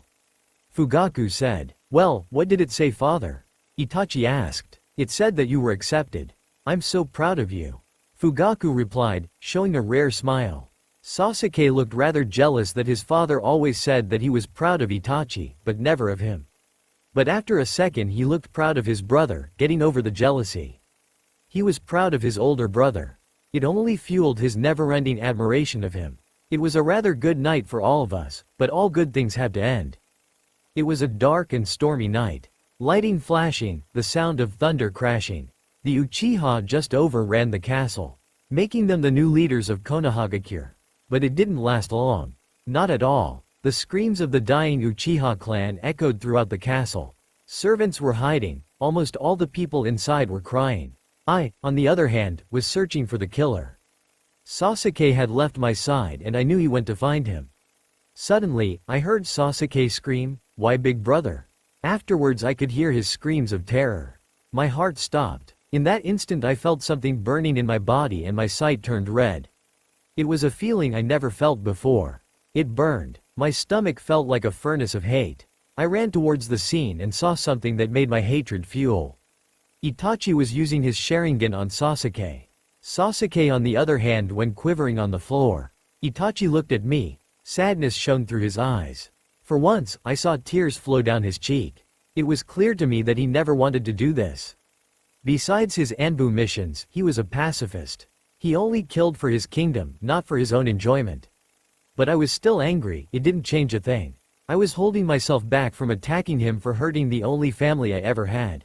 [SPEAKER 1] Fugaku said. Well, what did it say father? Itachi asked. It said that you were accepted. I'm so proud of you. Fugaku replied, showing a rare smile. Sasuke looked rather jealous that his father always said that he was proud of Itachi, but never of him. But after a second he looked proud of his brother, getting over the jealousy. He was proud of his older brother. It only fueled his never-ending admiration of him. It was a rather good night for all of us, but all good things have to end. It was a dark and stormy night. Lightning flashing, the sound of thunder crashing. The Uchiha just overran the castle, making them the new leaders of Konohagakure. But it didn't last long. Not at all. The screams of the dying Uchiha clan echoed throughout the castle. Servants were hiding, almost all the people inside were crying. I, on the other hand, was searching for the killer. Sasuke had left my side and I knew he went to find him. Suddenly, I heard Sasuke scream, "Why big brother?" Afterwards I could hear his screams of terror. My heart stopped. In that instant I felt something burning in my body and my sight turned red. It was a feeling I never felt before. It burned. My stomach felt like a furnace of hate. I ran towards the scene and saw something that made my hatred fuel. Itachi was using his Sharingan on Sasuke. Sasuke on the other hand went quivering on the floor. Itachi looked at me. Sadness shone through his eyes. For once, I saw tears flow down his cheek. It was clear to me that he never wanted to do this. Besides his Anbu missions, he was a pacifist. He only killed for his kingdom, not for his own enjoyment. But I was still angry, it didn't change a thing. I was holding myself back from attacking him for hurting the only family I ever had.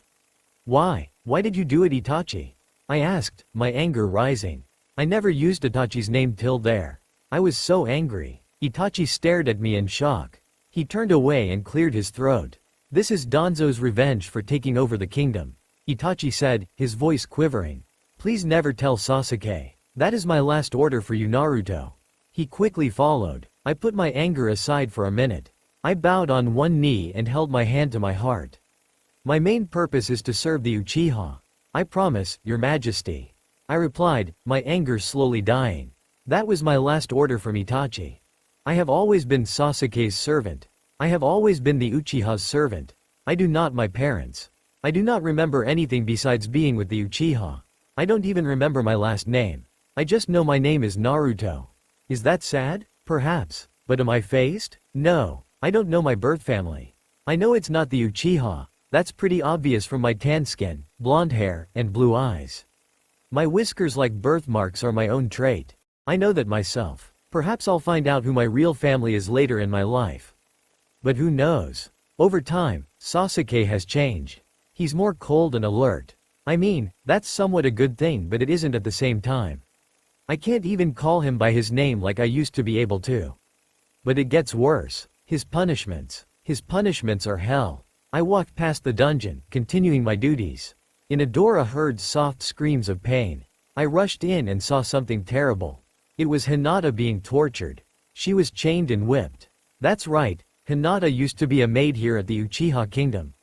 [SPEAKER 1] Why did you do it, Itachi? I asked, my anger rising. I never used Itachi's name till there. I was so angry. Itachi stared at me in shock. He turned away and cleared his throat. This is Danzo's revenge for taking over the kingdom. Itachi said, his voice quivering. Please never tell Sasuke. That is my last order for you, Naruto. He quickly followed. I put my anger aside for a minute. I bowed on one knee and held my hand to my heart. My main purpose is to serve the Uchiha. I promise, your majesty. I replied, my anger slowly dying. That was my last order from Itachi. I have always been Sasuke's servant. I have always been the Uchiha's servant. I do not my parents. I do not remember anything besides being with the Uchiha. I don't even remember my last name. I just know my name is Naruto. Is that sad? Perhaps. But am I phased? No. I don't know my birth family. I know it's not the Uchiha. That's pretty obvious from my tan skin, blonde hair, and blue eyes. My whiskers like birthmarks are my own trait. I know that myself. Perhaps I'll find out who my real family is later in my life. But who knows? Over time, Sasuke has changed. He's more cold and alert. I mean, that's somewhat a good thing, but it isn't at the same time. I can't even call him by his name like I used to be able to. But it gets worse. His punishments are hell. I walked past the dungeon, continuing my duties. In a door I heard soft screams of pain. I rushed in and saw something terrible. It was Hinata being tortured. She was chained and whipped. That's right, Hinata used to be a maid here at the Uchiha Kingdom.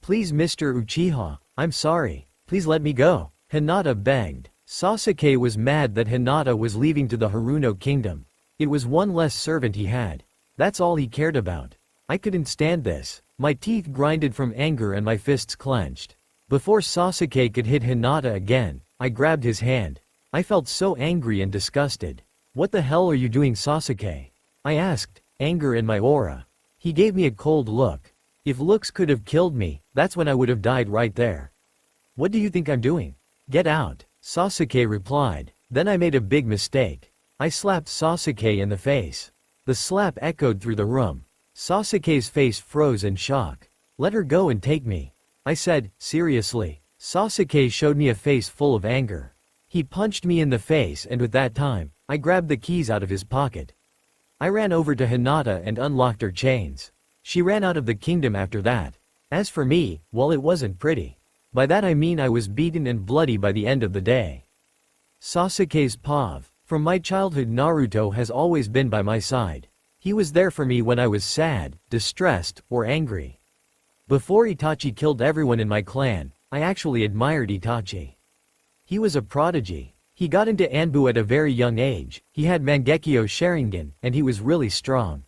[SPEAKER 1] Please Mr. Uchiha, I'm sorry. Please let me go, Hinata begged. Sasuke was mad that Hinata was leaving to the Haruno Kingdom. It was one less servant he had. That's all he cared about. I couldn't stand this. My teeth grinded from anger and my fists clenched. Before Sasuke could hit Hinata again, I grabbed his hand. I felt so angry and disgusted. What the hell are you doing, Sasuke? I asked, anger in my aura. He gave me a cold look. If looks could have killed me, that's when I would have died right there. What do you think I'm doing? Get out, Sasuke replied. Then I made a big mistake. I slapped Sasuke in the face. The slap echoed through the room. Sasuke's face froze in shock. Let her go and take me, I said, seriously. Sasuke showed me a face full of anger. He punched me in the face, and with that time, I grabbed the keys out of his pocket. I ran over to Hinata and unlocked her chains. She ran out of the kingdom after that. As for me, well, it wasn't pretty. By that I mean I was beaten and bloody by the end of the day. Sasuke's pav. From my childhood, Naruto has always been by my side. He was there for me when I was sad, distressed, or angry. Before Itachi killed everyone in my clan, I actually admired Itachi. He was a prodigy. He got into Anbu at a very young age, he had Mangekyo Sharingan, and he was really strong.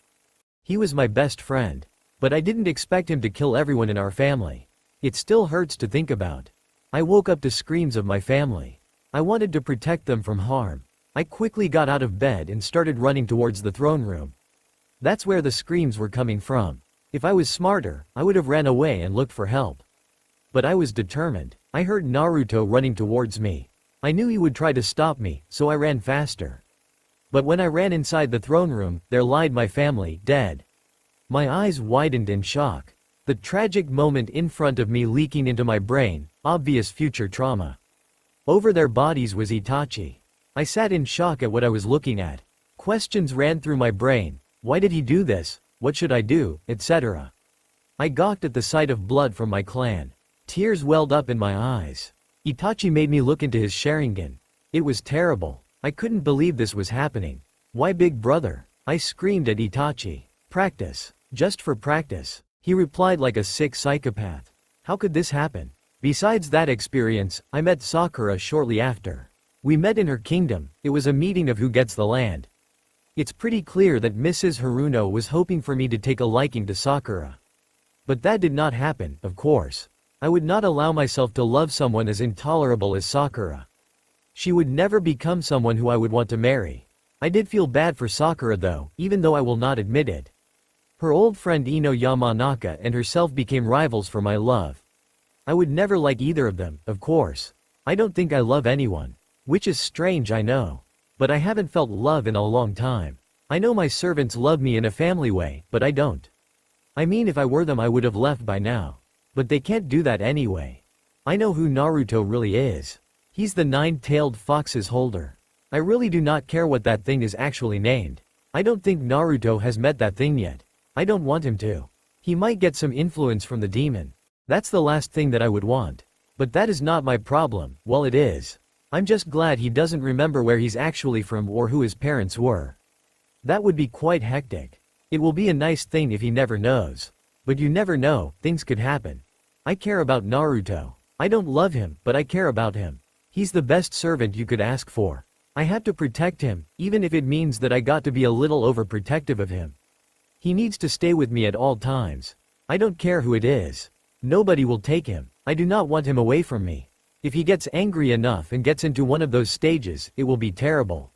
[SPEAKER 1] He was my best friend. But I didn't expect him to kill everyone in our family. It still hurts to think about. I woke up to screams of my family. I wanted to protect them from harm. I quickly got out of bed and started running towards the throne room. That's where the screams were coming from. If I was smarter, I would have ran away and looked for help. But I was determined. I heard Naruto running towards me. I knew he would try to stop me, so I ran faster. But when I ran inside the throne room, there lied my family, dead. My eyes widened in shock. The tragic moment in front of me leaking into my brain, obvious future trauma. Over their bodies was Itachi. I sat in shock at what I was looking at. Questions ran through my brain. Why did he do this? What should I do? Etc. I gawked at the sight of blood from my clan. Tears welled up in my eyes. Itachi made me look into his Sharingan. It was terrible. I couldn't believe this was happening. Why, big brother? I screamed at Itachi. Practice. Just for practice. He replied like a sick psychopath. How could this happen? Besides that experience, I met Sakura shortly after. We met in her kingdom. It was a meeting of who gets the land. It's pretty clear that Mrs. Haruno was hoping for me to take a liking to Sakura. But that did not happen, of course. I would not allow myself to love someone as intolerable as Sakura. She would never become someone who I would want to marry. I did feel bad for Sakura though, even though I will not admit it. Her old friend Ino Yamanaka and herself became rivals for my love. I would never like either of them, of course. I don't think I love anyone. Which is strange, I know. But I haven't felt love in a long time. I know my servants love me in a family way, but I don't. I mean, if I were them I would have left by now. But they can't do that anyway. I know who Naruto really is. He's the nine-tailed fox's holder. I really do not care what that thing is actually named. I don't think Naruto has met that thing yet. I don't want him to. He might get some influence from the demon. That's the last thing that I would want. But that is not my problem. Well, it is. I'm just glad he doesn't remember where he's actually from or who his parents were. That would be quite hectic. It will be a nice thing if he never knows. But you never know, things could happen. I care about Naruto. I don't love him, but I care about him. He's the best servant you could ask for. I have to protect him, even if it means that I got to be a little overprotective of him. He needs to stay with me at all times. I don't care who it is. Nobody will take him. I do not want him away from me. If he gets angry enough and gets into one of those stages, it will be terrible.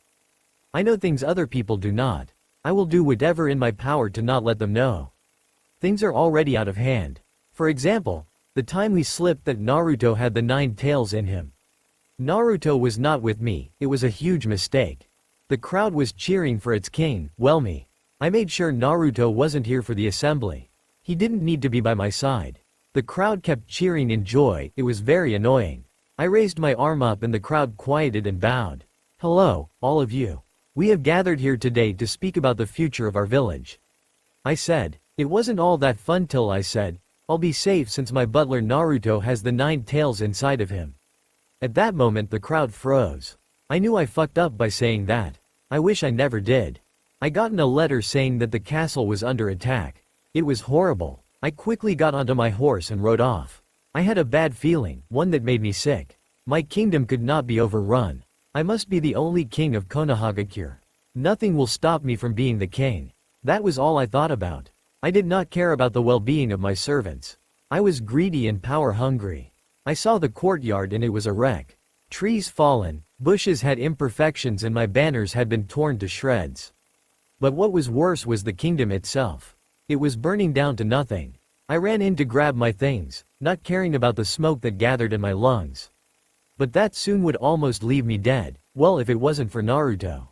[SPEAKER 1] I know things other people do not. I will do whatever in my power to not let them know. Things are already out of hand. For example, the time we slipped that Naruto had the 9 tails in him. Naruto was not with me, it was a huge mistake. The crowd was cheering for its king, well me. I made sure Naruto wasn't here for the assembly. He didn't need to be by my side. The crowd kept cheering in joy, it was very annoying. I raised my arm up and the crowd quieted and bowed. Hello, all of you. We have gathered here today to speak about the future of our village. I said. It wasn't all that fun till I said, I'll be safe since my butler Naruto has the 9 tails inside of him. At that moment the crowd froze. I knew I fucked up by saying that. I wish I never did. I gotten a letter saying that the castle was under attack. It was horrible. I quickly got onto my horse and rode off. I had a bad feeling, one that made me sick. My kingdom could not be overrun. I must be the only king of Konohagakure. Nothing will stop me from being the king. That was all I thought about. I did not care about the well-being of my servants. I was greedy and power-hungry. I saw the courtyard and it was a wreck. Trees fallen, bushes had imperfections and my banners had been torn to shreds. But what was worse was the kingdom itself. It was burning down to nothing. I ran in to grab my things, not caring about the smoke that gathered in my lungs. But that soon would almost leave me dead, well if it wasn't for Naruto.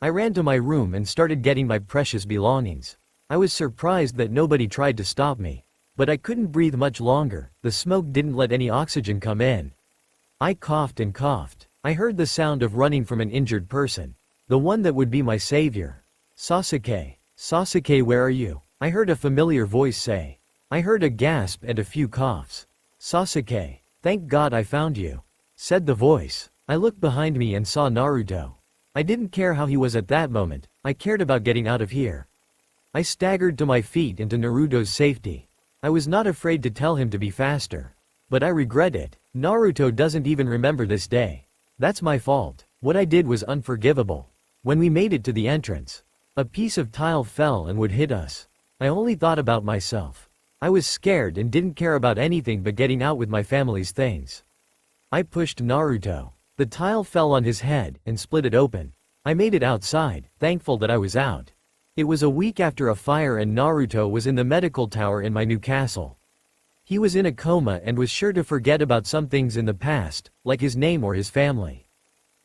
[SPEAKER 1] I ran to my room and started getting my precious belongings. I was surprised that nobody tried to stop me. But I couldn't breathe much longer, the smoke didn't let any oxygen come in. I coughed and coughed. I heard the sound of running from an injured person. The one that would be my savior. Sasuke. Sasuke, where are you? I heard a familiar voice say. I heard a gasp and a few coughs. Sasuke. Thank God I found you, said the voice. I looked behind me and saw Naruto. I didn't care how he was at that moment, I cared about getting out of here. I staggered to my feet and to Naruto's safety. I was not afraid to tell him to be faster. But I regret it. Naruto doesn't even remember this day. That's my fault. What I did was unforgivable. When we made it to the entrance, a piece of tile fell and would hit us. I only thought about myself. I was scared and didn't care about anything but getting out with my family's things. I pushed Naruto. The tile fell on his head and split it open. I made it outside, thankful that I was out. It was a week after a fire and Naruto was in the medical tower in my new castle. He was in a coma and was sure to forget about some things in the past, like his name or his family.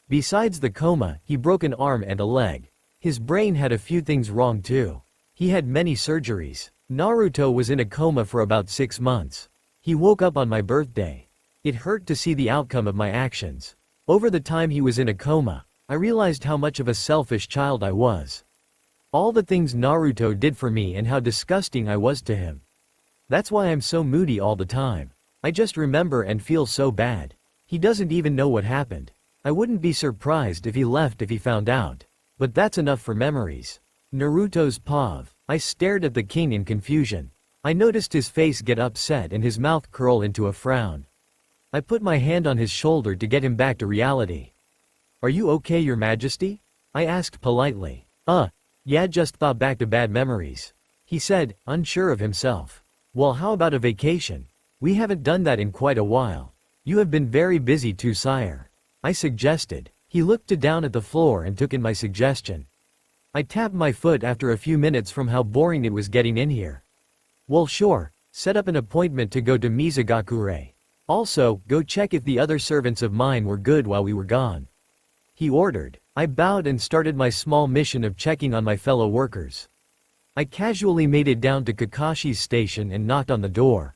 [SPEAKER 1] Besides the coma, he broke an arm and a leg. His brain had a few things wrong too. He had many surgeries. Naruto was in a coma for about 6 months. He woke up on my birthday. It hurt to see the outcome of my actions. Over the time he was in a coma, I realized how much of a selfish child I was. All the things Naruto did for me and how disgusting I was to him. That's why I'm so moody all the time. I just remember and feel so bad. He doesn't even know what happened. I wouldn't be surprised if he left if he found out. But that's enough for memories. Naruto's pav. I stared at the king in confusion. I noticed his face get upset and his mouth curl into a frown. I put my hand on his shoulder to get him back to reality. Are you okay, Your Majesty? I asked politely. Yeah, just thought back to bad memories. He said, unsure of himself. Well, how about a vacation? We haven't done that in quite a while. You have been very busy too, sire. I suggested. He looked down at the floor and took in my suggestion. I tapped my foot after a few minutes from how boring it was getting in here. Well, sure, set up an appointment to go to Mizugakure. Also, go check if the other servants of mine were good while we were gone. He ordered. I bowed and started my small mission of checking on my fellow workers. I casually made it down to Kakashi's station and knocked on the door.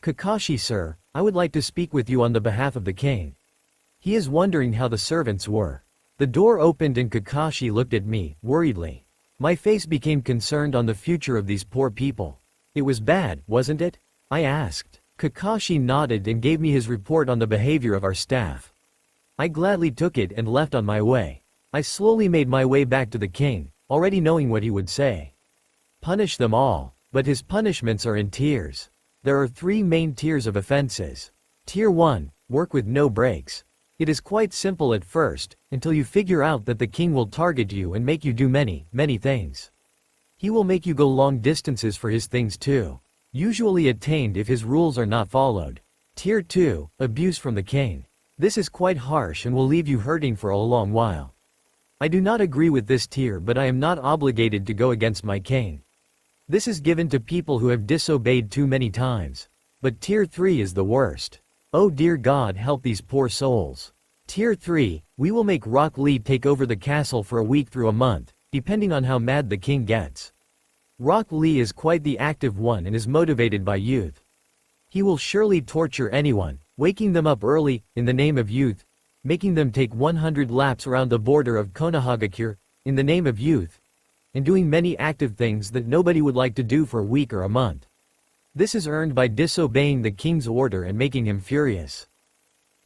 [SPEAKER 1] Kakashi, sir, I would like to speak with you on the behalf of the king. He is wondering how the servants were. The door opened and Kakashi looked at me, worriedly. My face became concerned on the future of these poor people. It was bad, wasn't it? I asked. Kakashi nodded and gave me his report on the behavior of our staff. I gladly took it and left on my way. I slowly made my way back to the king, already knowing what he would say. Punish them all, but his punishments are in tiers. There are 3 main tiers of offenses. Tier 1, work with no breaks. It is quite simple at first, until you figure out that the king will target you and make you do many, many things. He will make you go long distances for his things too. Usually attained if his rules are not followed. Tier 2, abuse from the king. This is quite harsh and will leave you hurting for a long while. I do not agree with this tier, but I am not obligated to go against my king. This is given to people who have disobeyed too many times. But tier 3 is the worst. Oh dear God, help these poor souls. Tier 3, we will make Rock Lee take over the castle for a week through a month, depending on how mad the king gets. Rock Lee is quite the active one and is motivated by youth. He will surely torture anyone, waking them up early, in the name of youth, making them take 100 laps around the border of Konohagakure, in the name of youth, and doing many active things that nobody would like to do for a week or a month. This is earned by disobeying the king's order and making him furious.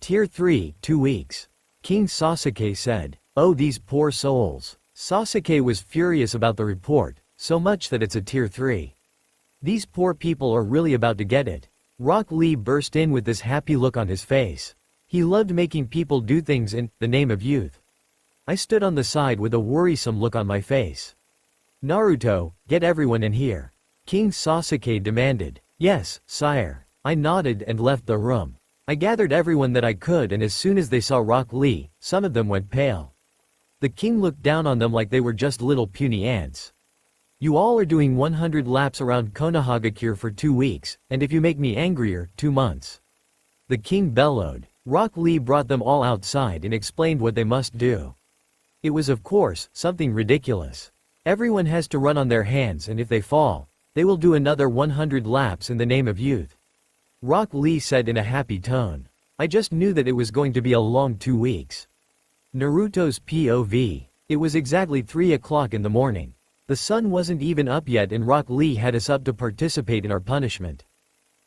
[SPEAKER 1] Tier 3, 2 weeks. King Sasuke said, "Oh these poor souls." Sasuke was furious about the report, so much that it's a tier 3. These poor people are really about to get it. Rock Lee burst in with this happy look on his face. He loved making people do things in the name of youth. I stood on the side with a worrisome look on my face. "Naruto, get everyone in here," King Sasuke demanded. "Yes, sire." I nodded and left the room. I gathered everyone that I could, and as soon as they saw Rock Lee, some of them went pale. The king looked down on them like they were just little puny ants. "You all are doing 100 laps around Konohagakure for 2 weeks, and if you make me angrier, 2 months. The king bellowed. Rock Lee brought them all outside and explained what they must do. It was of course, something ridiculous. Everyone has to run on their hands, and if they fall, they will do another 100 laps in the name of youth. Rock Lee said in a happy tone. I just knew that it was going to be a long 2 weeks. Naruto's POV. It was exactly 3 o'clock in the morning. The sun wasn't even up yet and Rock Lee had us up to participate in our punishment.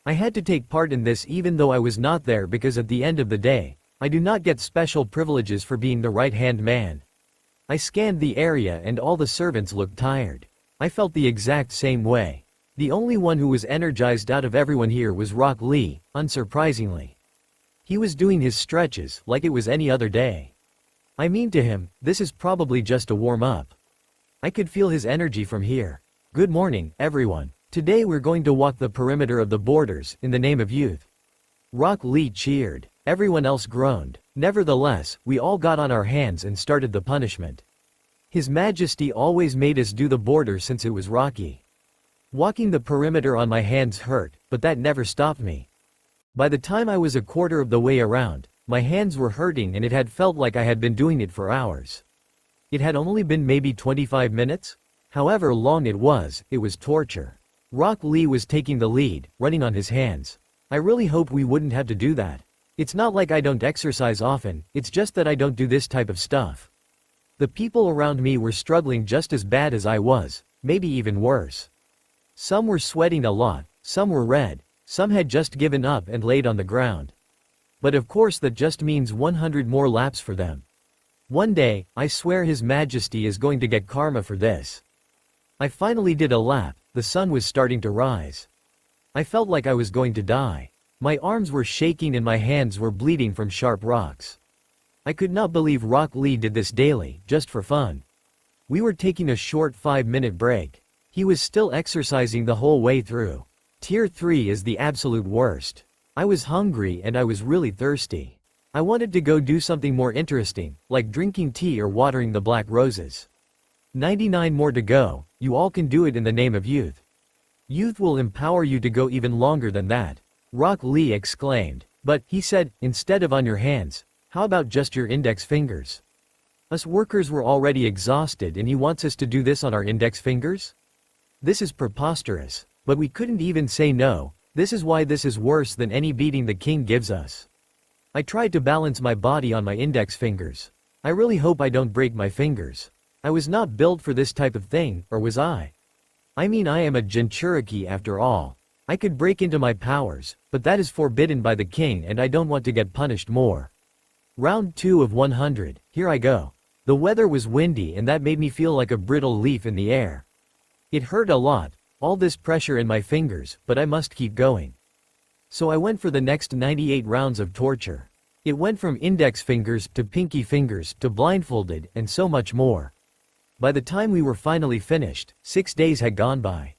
[SPEAKER 1] I had to take part in this even though I was not there because at the end of the day, I do not get special privileges for being the right-hand man. I scanned the area and all the servants looked tired. I felt the exact same way. The only one who was energized out of everyone here was Rock Lee, unsurprisingly. He was doing his stretches like it was any other day. I mean to him, this is probably just a warm-up. I could feel his energy from here. Good morning, everyone. Today we're going to walk the perimeter of the borders, in the name of youth. Rock Lee cheered. Everyone else groaned. Nevertheless, we all got on our hands and started the punishment. His Majesty always made us do the border since it was rocky. Walking the perimeter on my hands hurt, but that never stopped me. By the time I was a quarter of the way around, my hands were hurting and it had felt like I had been doing it for hours. It had only been maybe 25 minutes? However long it was torture. Rock Lee was taking the lead, running on his hands. I really hope we wouldn't have to do that. It's not like I don't exercise often, it's just that I don't do this type of stuff. The people around me were struggling just as bad as I was, maybe even worse. Some were sweating a lot, some were red, some had just given up and laid on the ground. But of course that just means 100 more laps for them. One day, I swear His Majesty is going to get karma for this. I finally did a lap. The sun was starting to rise. I felt like I was going to die. My arms were shaking and my hands were bleeding from sharp rocks. I could not believe Rock Lee did this daily, just for fun. We were taking a short 5-minute break. He was still exercising the whole way through. Tier 3 is the absolute worst. I was hungry and I was really thirsty. I wanted to go do something more interesting, like drinking tea or watering the black roses. 99 more to go. You all can do it in the name of youth. Youth will empower you to go even longer than that. Rock Lee exclaimed. But, he said, instead of on your hands, how about just your index fingers? Us workers were already exhausted and he wants us to do this on our index fingers? This is preposterous. But we couldn't even say no. This is why this is worse than any beating the king gives us. I tried to balance my body on my index fingers. I really hope I don't break my fingers. I was not built for this type of thing, or was I? I mean, I am a Jinchuriki after all. I could break into my powers, but that is forbidden by the king and I don't want to get punished more. Round 2 of 100, here I go. The weather was windy and that made me feel like a brittle leaf in the air. It hurt a lot, all this pressure in my fingers, but I must keep going. So I went for the next 98 rounds of torture. It went from index fingers to pinky fingers to blindfolded and so much more. By the time we were finally finished, 6 days had gone by.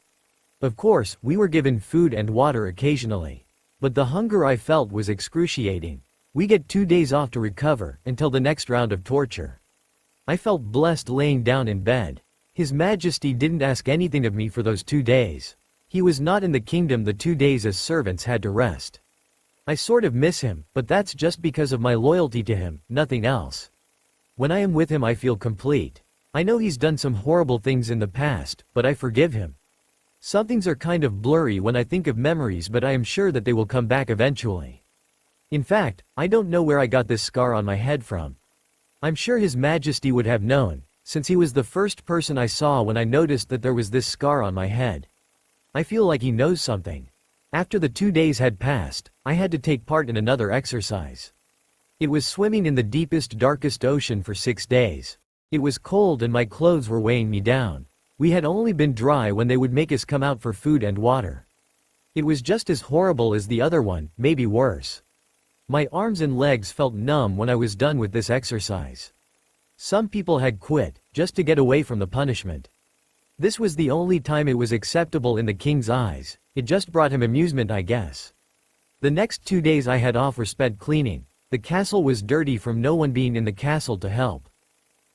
[SPEAKER 1] Of course, we were given food and water occasionally. But the hunger I felt was excruciating. We get 2 days off to recover, until the next round of torture. I felt blessed laying down in bed. His Majesty didn't ask anything of me for those 2 days. He was not in the kingdom the 2 days as servants had to rest. I sort of miss him, but that's just because of my loyalty to him, nothing else. When I am with him I feel complete. I know he's done some horrible things in the past, but I forgive him. Some things are kind of blurry when I think of memories, but I am sure that they will come back eventually. In fact, I don't know where I got this scar on my head from. I'm sure His Majesty would have known, since he was the first person I saw when I noticed that there was this scar on my head. I feel like he knows something. After the 2 days had passed, I had to take part in another exercise. It was swimming in the deepest, darkest ocean for 6 days. It was cold and my clothes were weighing me down. We had only been dry when they would make us come out for food and water. It was just as horrible as the other one, maybe worse. My arms and legs felt numb when I was done with this exercise. Some people had quit, just to get away from the punishment. This was the only time it was acceptable in the king's eyes. It just brought him amusement, I guess. The next 2 days I had off were spent cleaning. The castle was dirty from no one being in the castle to help.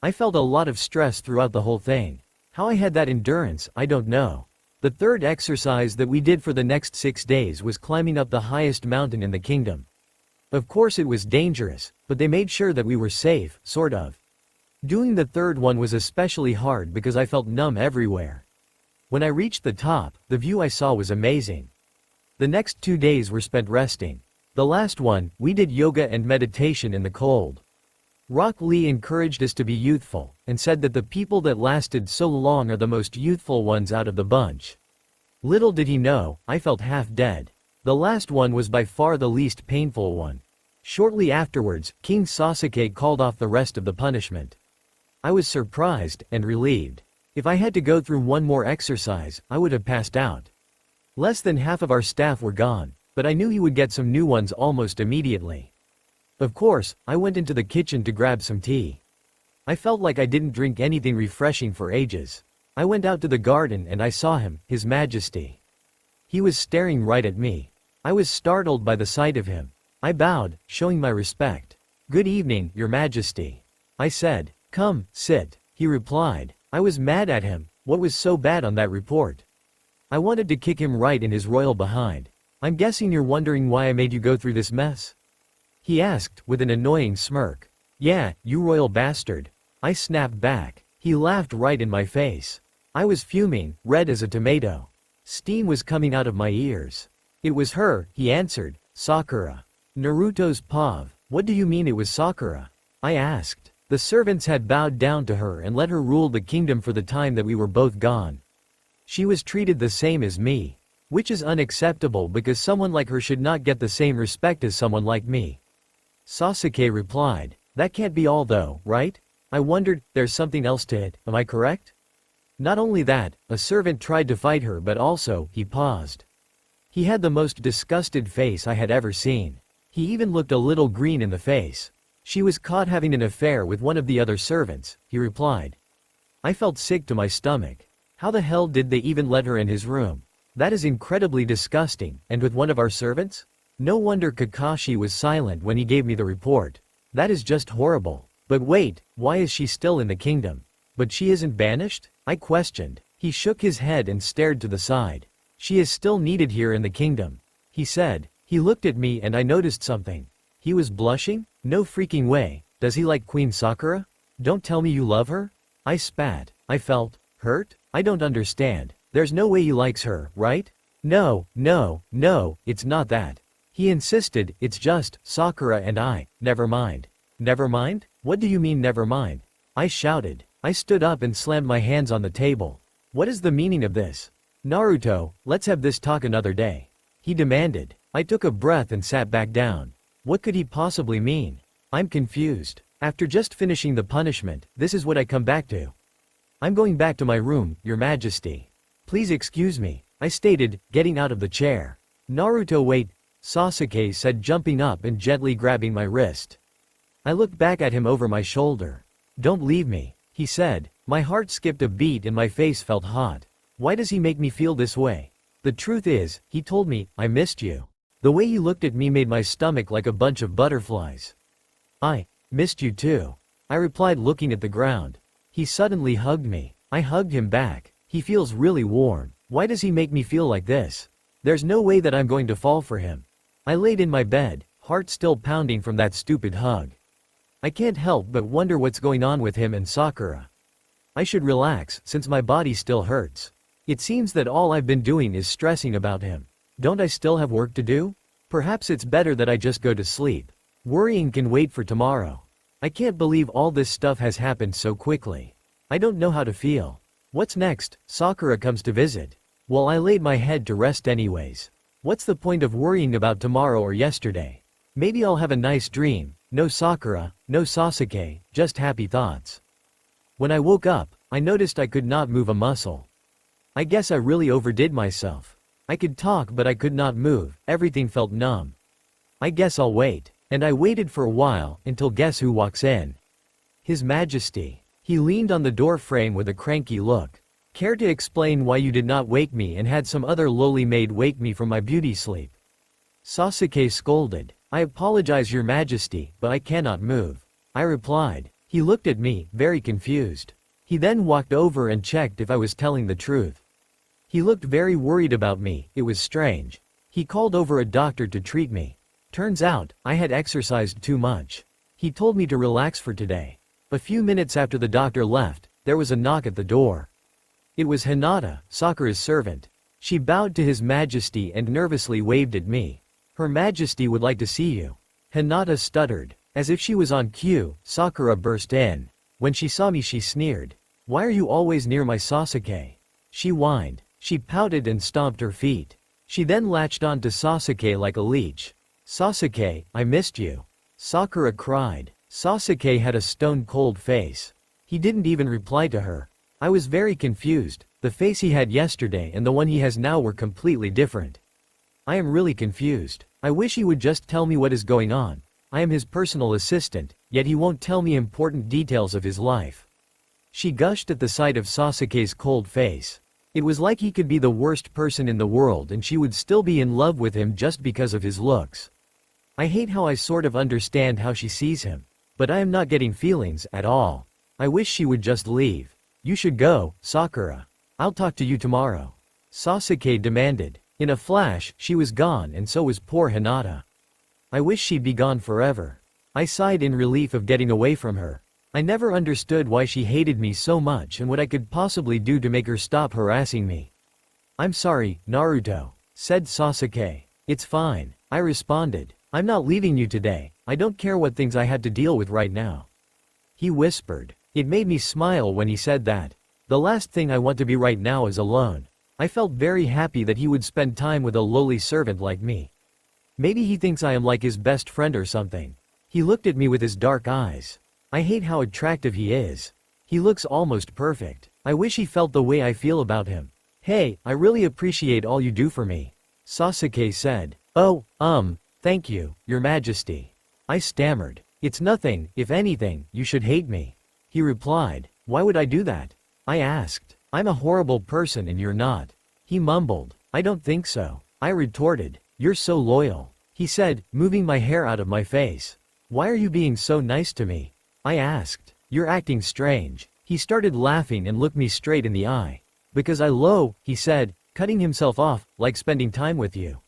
[SPEAKER 1] I felt a lot of stress throughout the whole thing. How I had that endurance, I don't know. The third exercise that we did for the next 6 days was climbing up the highest mountain in the kingdom. Of course it was dangerous, but they made sure that we were safe, sort of. Doing the third one was especially hard because I felt numb everywhere. When I reached the top, the view I saw was amazing. The next 2 days were spent resting. The last one, we did yoga and meditation in the cold. Rock Lee encouraged us to be youthful, and said that the people that lasted so long are the most youthful ones out of the bunch. Little did he know, I felt half dead. The last one was by far the least painful one. Shortly afterwards, King Sasuke called off the rest of the punishment. I was surprised, and relieved. If I had to go through one more exercise, I would have passed out. Less than half of our staff were gone, but I knew he would get some new ones almost immediately. Of course, I went into the kitchen to grab some tea. I felt like I didn't drink anything refreshing for ages. I went out to the garden and I saw him, His Majesty. He was staring right at me. I was startled by the sight of him. I bowed, showing my respect. "Good evening, Your Majesty." I said. "Come, sit." He replied. I was mad at him. What was so bad on that report? I wanted to kick him right in his royal behind. "I'm guessing you're wondering why I made you go through this mess?" he asked, with an annoying smirk. "Yeah, you royal bastard." I snapped back. He laughed right in my face. I was fuming, red as a tomato. Steam was coming out of my ears. "It was her," he answered. "Sakura. Naruto's Pav." "What do you mean it was Sakura?" I asked. "The servants had bowed down to her and let her rule the kingdom for the time that we were both gone. She was treated the same as me. Which is unacceptable because someone like her should not get the same respect as someone like me." Sasuke replied. "That can't be all though, right?" I wondered, there's something else to it, am I correct? Not only that, a servant tried to fight her but also, he paused. He had the most disgusted face I had ever seen. He even looked a little green in the face. "She was caught having an affair with one of the other servants," he replied. I felt sick to my stomach. How the hell did they even let her in his room? That is incredibly disgusting, and with one of our servants? No wonder Kakashi was silent when he gave me the report. That is just horrible. But wait, why is she still in the kingdom? But she isn't banished? I questioned. He shook his head and stared to the side. "She is still needed here in the kingdom," he said. He looked at me and I noticed something. He was blushing? No freaking way. Does he like Queen Sakura? Don't tell me you love her? I spat. I felt hurt? I don't understand. There's no way he likes her, right? No, it's not that. He insisted, it's just, Sakura and I, never mind. Never mind? What do you mean never mind? I shouted. I stood up and slammed my hands on the table. What is the meaning of this? Naruto, let's have this talk another day. He demanded. I took a breath and sat back down. What could he possibly mean? I'm confused. After just finishing the punishment, this is what I come back to. I'm going back to my room, Your Majesty. Please excuse me, I stated, getting out of the chair. Naruto, wait, Sasuke said, jumping up and gently grabbing my wrist. I looked back at him over my shoulder. Don't leave me, he said. My heart skipped a beat and my face felt hot. Why does he make me feel this way? The truth is, he told me, I missed you. The way he looked at me made my stomach like a bunch of butterflies. I missed you too, I replied, looking at the ground. He suddenly hugged me. I hugged him back. He feels really warm. Why does he make me feel like this? There's no way that I'm going to fall for him. I laid in my bed, heart still pounding from that stupid hug. I can't help but wonder what's going on with him and Sakura. I should relax, since my body still hurts. It seems that all I've been doing is stressing about him. Don't I still have work to do? Perhaps it's better that I just go to sleep. Worrying can wait for tomorrow. I can't believe all this stuff has happened so quickly. I don't know how to feel. What's next? Sakura comes to visit. Well, I laid my head to rest anyways. What's the point of worrying about tomorrow or yesterday? Maybe I'll have a nice dream. No Sakura, no Sasuke, just happy thoughts. When I woke up, I noticed I could not move a muscle. I guess I really overdid myself. I could talk but I could not move, everything felt numb. I guess I'll wait. And I waited for a while, until guess who walks in? His Majesty. He leaned on the door frame with a cranky look. Care to explain why you did not wake me and had some other lowly maid wake me from my beauty sleep? Sasuke scolded. I apologize, Your Majesty, but I cannot move. I replied. He looked at me, very confused. He then walked over and checked if I was telling the truth. He looked very worried about me, it was strange. He called over a doctor to treat me. Turns out, I had exercised too much. He told me to relax for today. A few minutes after the doctor left, there was a knock at the door. It was Hinata, Sakura's servant. She bowed to His Majesty and nervously waved at me. Her Majesty would like to see you. Hinata stuttered. As if she was on cue, Sakura burst in. When she saw me she sneered. Why are you always near my Sasuke? She whined. She pouted and stomped her feet. She then latched on to Sasuke like a leech. Sasuke, I missed you. Sakura cried. Sasuke had a stone-cold face. He didn't even reply to her. I was very confused. The face he had yesterday and the one he has now were completely different. I am really confused. I wish he would just tell me what is going on. I am his personal assistant, yet he won't tell me important details of his life. She gushed at the sight of Sasuke's cold face. It was like he could be the worst person in the world and she would still be in love with him just because of his looks. I hate how I sort of understand how she sees him. But I am not getting feelings at all. I wish she would just leave. You should go, Sakura. I'll talk to you tomorrow. Sasuke demanded. In a flash, she was gone and so was poor Hinata. I wish she'd be gone forever. I sighed in relief of getting away from her. I never understood why she hated me so much and what I could possibly do to make her stop harassing me. I'm sorry, Naruto, said Sasuke. It's fine, I responded. I'm not leaving you today. I don't care what things I had to deal with right now. He whispered. It made me smile when he said that. The last thing I want to be right now is alone. I felt very happy that he would spend time with a lowly servant like me. Maybe he thinks I am like his best friend or something. He looked at me with his dark eyes. I hate how attractive he is. He looks almost perfect. I wish he felt the way I feel about him. Hey, I really appreciate all you do for me. Sasuke said. Oh, thank you, Your Majesty. I stammered. It's nothing, if anything, you should hate me. He replied. Why would I do that? I asked. I'm a horrible person and you're not. He mumbled. I don't think so. I retorted. You're so loyal. He said, moving my hair out of my face. Why are you being so nice to me? I asked. You're acting strange. He started laughing and looked me straight in the eye. Because he said, cutting himself off, like spending time with you.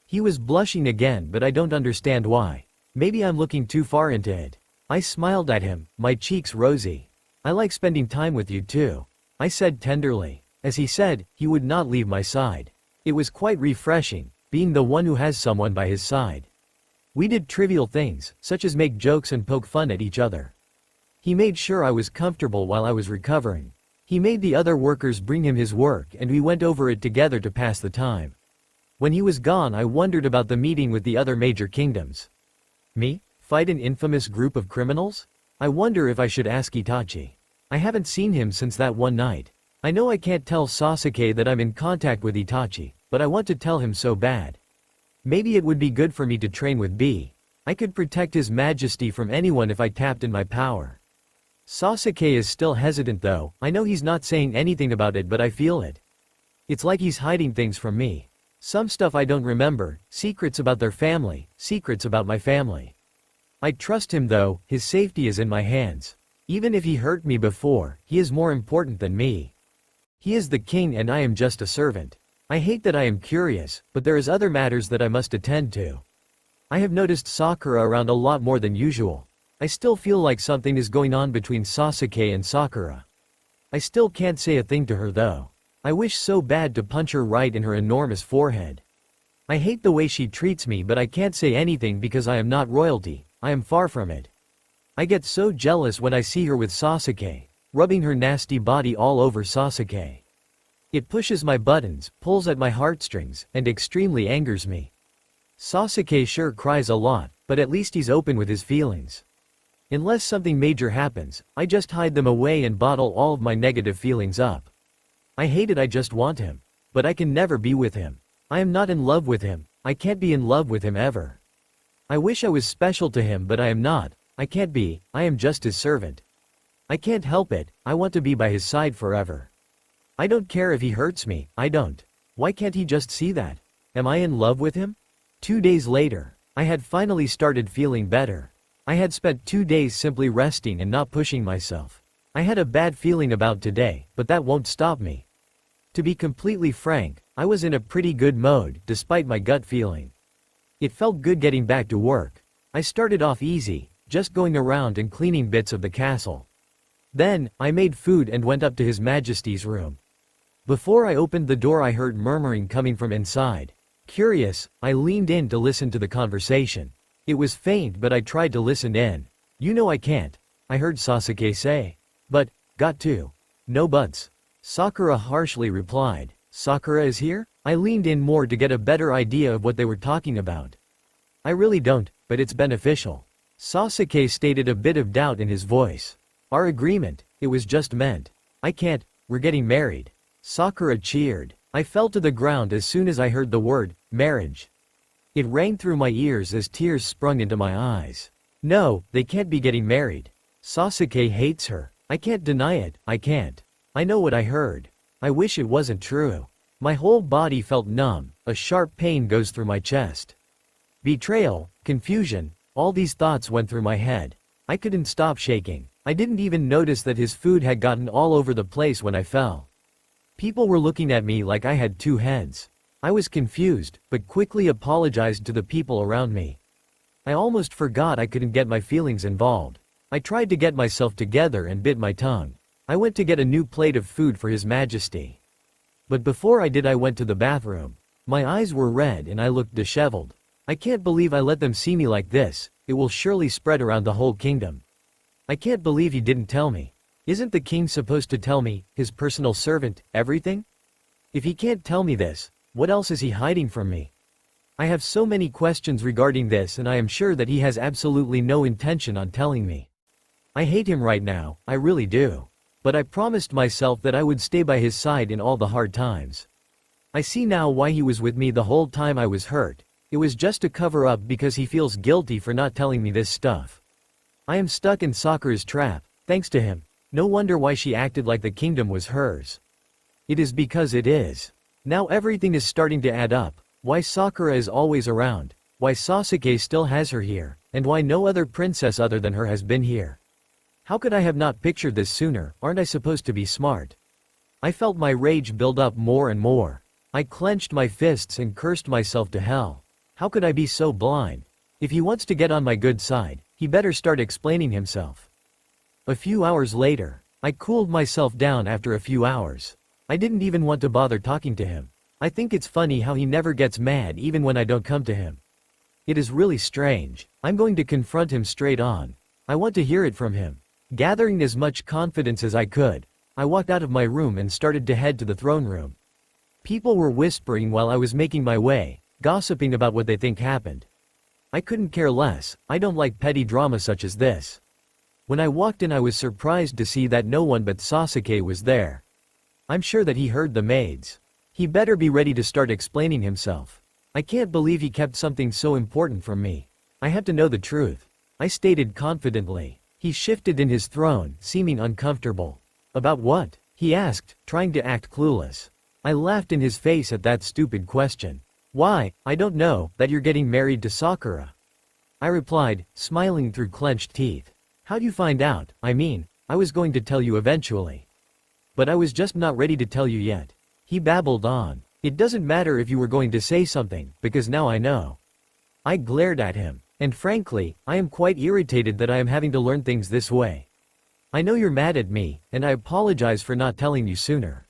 [SPEAKER 1] He was blushing again, but I don't understand why. Maybe I'm looking too far into it. I smiled at him, my cheeks rosy. I like spending time with you too. I said tenderly. As he said, he would not leave my side. It was quite refreshing, being the one who has someone by his side. We did trivial things, such as make jokes and poke fun at each other. He made sure I was comfortable while I was recovering. He made the other workers bring him his work and we went over it together to pass the time. When he was gone I wondered about the meeting with the other major kingdoms. Me? Fight an infamous group of criminals? I wonder if I should ask Itachi. I haven't seen him since that one night. I know I can't tell Sasuke that I'm in contact with Itachi, but I want to tell him so bad. Maybe it would be good for me to train with B. I could protect His Majesty from anyone if I tapped in my power. Sasuke is still hesitant though. I know he's not saying anything about it but I feel it. It's like he's hiding things from me. Some stuff I don't remember, secrets about their family, secrets about my family. I trust him though, his safety is in my hands. Even if he hurt me before, he is more important than me. He is the king and I am just a servant. I hate that I am curious, but there is other matters that I must attend to. I have noticed Sakura around a lot more than usual. I still feel like something is going on between Sasuke and Sakura. I still can't say a thing to her though. I wish so bad to punch her right in her enormous forehead. I hate the way she treats me but I can't say anything because I am not royalty, I am far from it. I get so jealous when I see her with Sasuke, rubbing her nasty body all over Sasuke. It pushes my buttons, pulls at my heartstrings, and extremely angers me. Sasuke sure cries a lot, but at least he's open with his feelings. Unless something major happens, I just hide them away and bottle all of my negative feelings up. I hate it, I just want him. But I can never be with him. I am not in love with him, I can't be in love with him ever. I wish I was special to him but I am not, I can't be, I am just his servant. I can't help it, I want to be by his side forever. I don't care if he hurts me, I don't. Why can't he just see that? Am I in love with him? 2 days later, I had finally started feeling better. I had spent 2 days simply resting and not pushing myself. I had a bad feeling about today, but that won't stop me. To be completely frank, I was in a pretty good mode, despite my gut feeling. It felt good getting back to work. I started off easy, just going around and cleaning bits of the castle. Then, I made food and went up to His Majesty's room. Before I opened the door I heard murmuring coming from inside. Curious, I leaned in to listen to the conversation. It was faint but I tried to listen in. You know I can't, I heard Sasuke say. But, got to. No buts. Sakura harshly replied. Sakura is here? I leaned in more to get a better idea of what they were talking about. I really don't, but it's beneficial. Sasuke stated a bit of doubt in his voice. Our agreement, it was just meant. I can't, we're getting married. Sakura cheered. I fell to the ground as soon as I heard the word, marriage. It rang through my ears as tears sprung into my eyes. No, they can't be getting married. Sasuke hates her. I can't deny it, I can't. I know what I heard. I wish it wasn't true. My whole body felt numb, a sharp pain goes through my chest. Betrayal, confusion, all these thoughts went through my head. I couldn't stop shaking. I didn't even notice that his food had gotten all over the place when I fell. People were looking at me like I had two heads. I was confused, but quickly apologized to the people around me. I almost forgot I couldn't get my feelings involved. I tried to get myself together and bit my tongue. I went to get a new plate of food for His Majesty. But before I did I went to the bathroom. My eyes were red and I looked disheveled. I can't believe I let them see me like this, it will surely spread around the whole kingdom. I can't believe he didn't tell me. Isn't the king supposed to tell me, his personal servant, everything? If he can't tell me this, what else is he hiding from me? I have so many questions regarding this and I am sure that he has absolutely no intention on telling me. I hate him right now, I really do. But I promised myself that I would stay by his side in all the hard times. I see now why he was with me the whole time I was hurt. It was just to cover up because he feels guilty for not telling me this stuff. I am stuck in Sakura's trap, thanks to him. No wonder why she acted like the kingdom was hers. It is because it is. Now everything is starting to add up. Why Sakura is always around, why Sasuke still has her here, and why no other princess other than her has been here. How could I have not pictured this sooner? Aren't I supposed to be smart? I felt my rage build up more and more. I clenched my fists and cursed myself to hell. How could I be so blind? If he wants to get on my good side, he better start explaining himself. A few hours later, I cooled myself down after a few hours. I didn't even want to bother talking to him. I think it's funny how he never gets mad even when I don't come to him. It is really strange. I'm going to confront him straight on. I want to hear it from him. Gathering as much confidence as I could, I walked out of my room and started to head to the throne room. People were whispering while I was making my way, gossiping about what they think happened. I couldn't care less, I don't like petty drama such as this. When I walked in I was surprised to see that no one but Sasuke was there. I'm sure that he heard the maids. He better be ready to start explaining himself. I can't believe he kept something so important from me. I have to know the truth. I stated confidently. He shifted in his throne, seeming uncomfortable. About what? He asked, trying to act clueless. I laughed in his face at that stupid question. Why, I don't know, that you're getting married to Sakura. I replied, smiling through clenched teeth. How'd you find out? I mean, I was going to tell you eventually. But I was just not ready to tell you yet. He babbled on. It doesn't matter if you were going to say something, because now I know. I glared at him. And frankly, I am quite irritated that I am having to learn things this way. I know you're mad at me, and I apologize for not telling you sooner.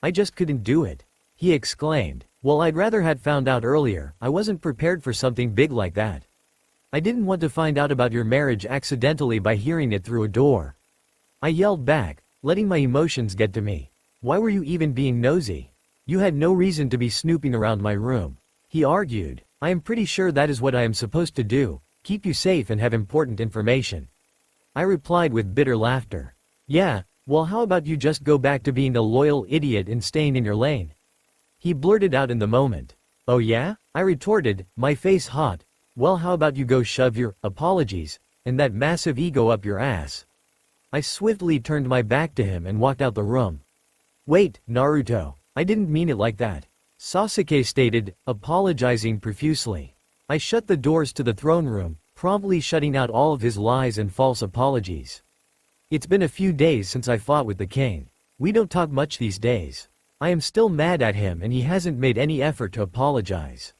[SPEAKER 1] I just couldn't do it. He exclaimed. Well, I'd rather had found out earlier. I wasn't prepared for something big like that. I didn't want to find out about your marriage accidentally by hearing it through a door. I yelled back, letting my emotions get to me. Why were you even being nosy? You had no reason to be snooping around my room. He argued. I am pretty sure that is what I am supposed to do, keep you safe and have important information. I replied with bitter laughter. Yeah, well, how about you just go back to being a loyal idiot and staying in your lane? He blurted out in the moment. Oh yeah? I retorted, my face hot. Well, how about you go shove your apologies and that massive ego up your ass? I swiftly turned my back to him and walked out the room. Wait, Naruto, I didn't mean it like that. Sasuke stated, apologizing profusely. I shut the doors to the throne room, promptly shutting out all of his lies and false apologies. It's been a few days since I fought with the king. We don't talk much these days. I am still mad at him and he hasn't made any effort to apologize.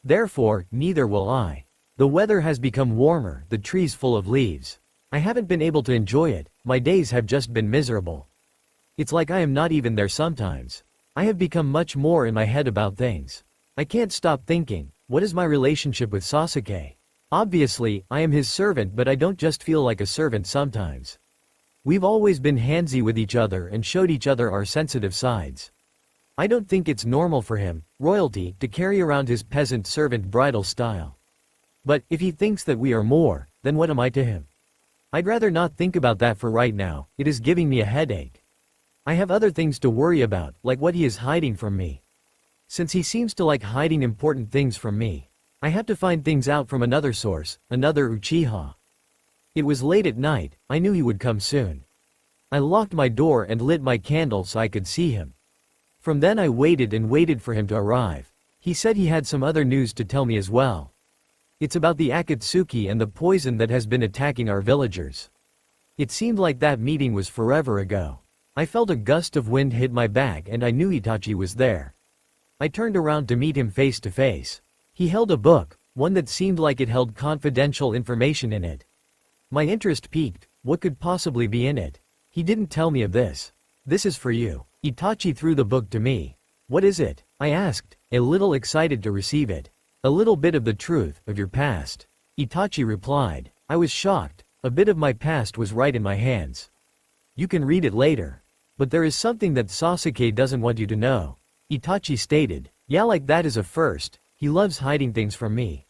[SPEAKER 1] Therefore, neither will I. The weather has become warmer, the trees full of leaves. I haven't been able to enjoy it, my days have just been miserable. It's like I am not even there sometimes. I have become much more in my head about things. I can't stop thinking, what is my relationship with Sasuke? Obviously, I am his servant, but I don't just feel like a servant sometimes. We've always been handsy with each other and showed each other our sensitive sides. I don't think it's normal for him, royalty, to carry around his peasant servant bridal style. But, if he thinks that we are more, then what am I to him? I'd rather not think about that for right now, it is giving me a headache. I have other things to worry about, like what he is hiding from me. Since he seems to like hiding important things from me, I have to find things out from another source, another Uchiha. It was late at night, I knew he would come soon. I locked my door and lit my candle so I could see him. From then I waited and waited for him to arrive. He said he had some other news to tell me as well. It's about the Akatsuki and the poison that has been attacking our villagers. It seemed like that meeting was forever ago. I felt a gust of wind hit my back and I knew Itachi was there. I turned around to meet him face to face. He held a book, one that seemed like it held confidential information in it. My interest piqued. What could possibly be in it? He didn't tell me of this. This is for you. Itachi threw the book to me. What is it? I asked, a little excited to receive it. A little bit of the truth, of your past. Itachi replied. I was shocked. A bit of my past was right in my hands. You can read it later. But there is something that Sasuke doesn't want you to know. Itachi stated. Yeah, like that is a first. He loves hiding things from me.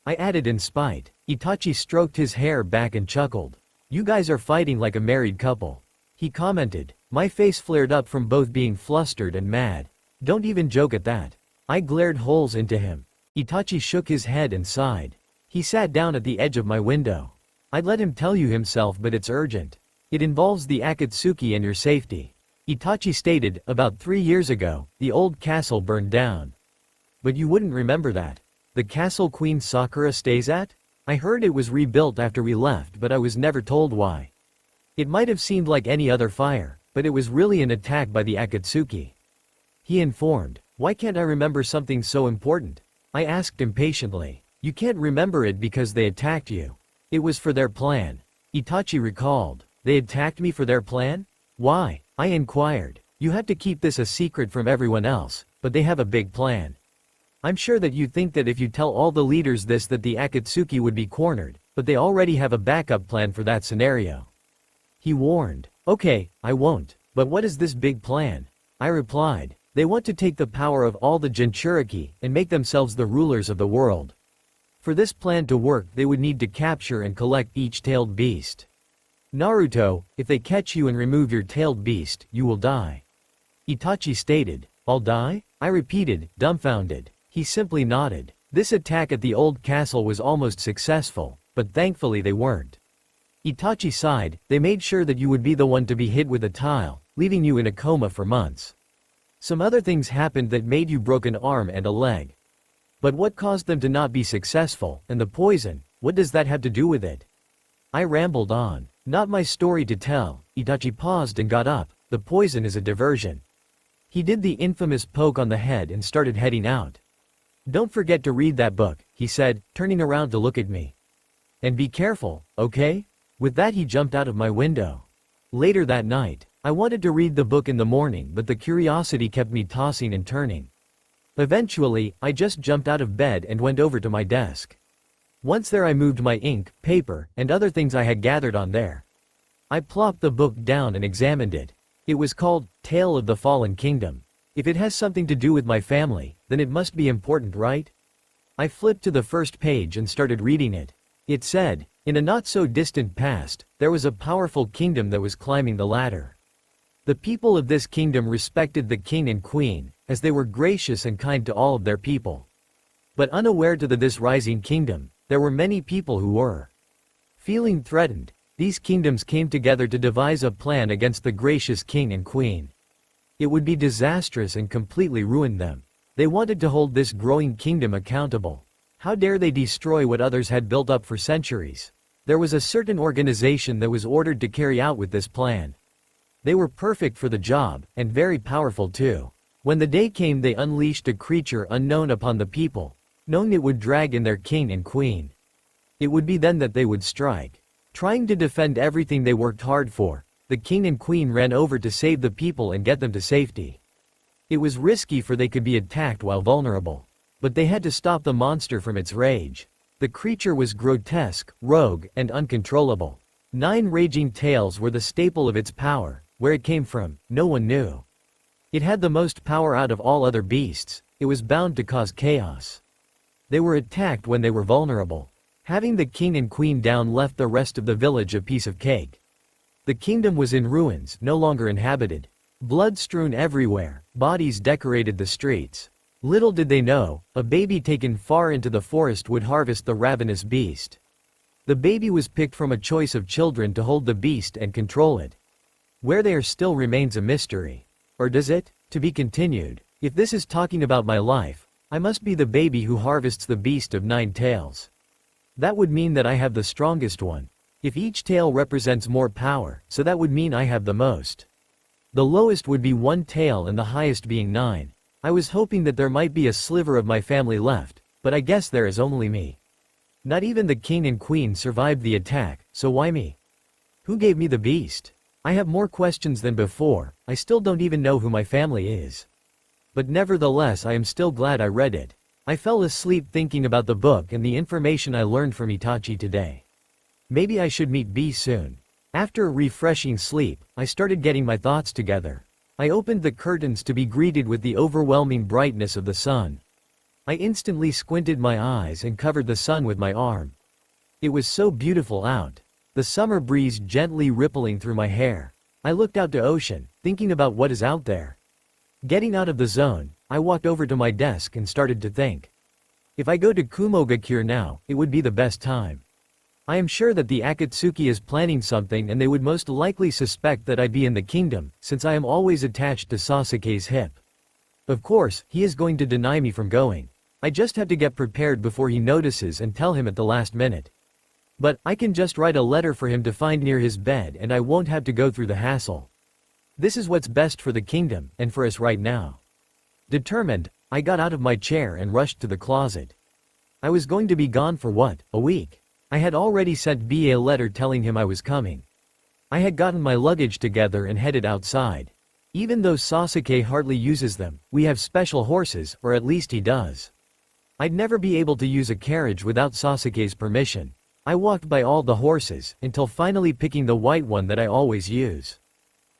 [SPEAKER 1] I added in spite. Itachi stroked his hair back and chuckled. You guys are fighting like a married couple. He commented. My face flared up from both being flustered and mad. Don't even joke at that. I glared holes into him. Itachi shook his head and sighed. He sat down at the edge of my window. I'd let him tell you himself, but it's urgent. It involves the Akatsuki and your safety. Itachi stated, about 3 years ago, the old castle burned down. But you wouldn't remember that. The castle Queen Sakura stays at? I heard it was rebuilt after we left, but I was never told why. It might have seemed like any other fire, but it was really an attack by the Akatsuki. He informed. Why can't I remember something so important? I asked impatiently. You can't remember it because they attacked you. It was for their plan. Itachi recalled. They attacked me for their plan? Why? I inquired. You have to keep this a secret from everyone else, but they have a big plan. I'm sure that you think that if you tell all the leaders this that the Akatsuki would be cornered, but they already have a backup plan for that scenario. He warned. Okay, I won't. But what is this big plan? I replied. They want to take the power of all the Jinchuriki and make themselves the rulers of the world. For this plan to work, they would need to capture and collect each tailed beast. Naruto, if they catch you and remove your tailed beast, you will die. Itachi stated. I'll die? I repeated, dumbfounded. He simply nodded. This attack at the old castle was almost successful, but thankfully they weren't. Itachi sighed. They made sure that you would be the one to be hit with a tile, leaving you in a coma for months. Some other things happened that made you broke an arm and a leg. But what caused them to not be successful, and the poison, what does that have to do with it? I rambled on. Not my story to tell. Itachi paused and got up. The poison is a diversion. He did the infamous poke on the head and started heading out. Don't forget to read that book, he said, turning around to look at me. And be careful, okay? With that he jumped out of my window. Later that night, I wanted to read the book in the morning, but the curiosity kept me tossing and turning. Eventually, I just jumped out of bed and went over to my desk. Once there I moved my ink, paper, and other things I had gathered on there. I plopped the book down and examined it. It was called, Tale of the Fallen Kingdom. If it has something to do with my family, then it must be important, right? I flipped to the first page and started reading it. It said, in a not-so-distant past, there was a powerful kingdom that was climbing the ladder. The people of this kingdom respected the king and queen, as they were gracious and kind to all of their people. But unaware to this rising kingdom, there were many people who were feeling threatened. These kingdoms came together to devise a plan against the gracious king and queen. It would be disastrous and completely ruin them. They wanted to hold this growing kingdom accountable. How dare they destroy what others had built up for centuries? There was a certain organization that was ordered to carry out with this plan. They were perfect for the job, and very powerful too. When the day came they unleashed a creature unknown upon the people, knowing it would drag in their king and queen. It would be then that they would strike. Trying to defend everything they worked hard for, the king and queen ran over to save the people and get them to safety. It was risky for they could be attacked while vulnerable. But they had to stop the monster from its rage. The creature was grotesque, rogue, and uncontrollable. 9 raging tails were the staple of its power. Where it came from, no one knew. It had the most power out of all other beasts. It was bound to cause chaos. They were attacked when they were vulnerable. Having the king and queen down left the rest of the village a piece of cake. The kingdom was in ruins, no longer inhabited. Blood strewn everywhere, bodies decorated the streets. Little did they know, a baby taken far into the forest would harvest the ravenous beast. The baby was picked from a choice of children to hold the beast and control it. Where they are still remains a mystery. Or does it? To be continued. If this is talking about my life, I must be the baby who harvests the beast of 9 tails. That would mean that I have the strongest one. If each tail represents more power, so that would mean I have the most. The lowest would be 1 tail and the highest being 9. I was hoping that there might be a sliver of my family left, but I guess there is only me. Not even the king and queen survived the attack, so why me? Who gave me the beast? I have more questions than before. I still don't even know who my family is. But nevertheless I am still glad I read it. I fell asleep thinking about the book and the information I learned from Itachi today. Maybe I should meet B soon. After a refreshing sleep, I started getting my thoughts together. I opened the curtains to be greeted with the overwhelming brightness of the sun. I instantly squinted my eyes and covered the sun with my arm. It was so beautiful out. The summer breeze gently rippling through my hair. I looked out to ocean, thinking about what is out there. Getting out of the zone, I walked over to my desk and started to think. If I go to Kumogakure now, it would be the best time. I am sure that the Akatsuki is planning something and they would most likely suspect that I'd be in the kingdom, since I am always attached to Sasuke's hip. Of course, he is going to deny me from going. I just have to get prepared before he notices and tell him at the last minute. But, I can just write a letter for him to find near his bed and I won't have to go through the hassle. This is what's best for the kingdom, and for us right now. Determined, I got out of my chair and rushed to the closet. I was going to be gone for what, a week? I had already sent B a letter telling him I was coming. I had gotten my luggage together and headed outside. Even though Sasuke hardly uses them, we have special horses, or at least he does. I'd never be able to use a carriage without Sasuke's permission. I walked by all the horses, until finally picking the white one that I always use.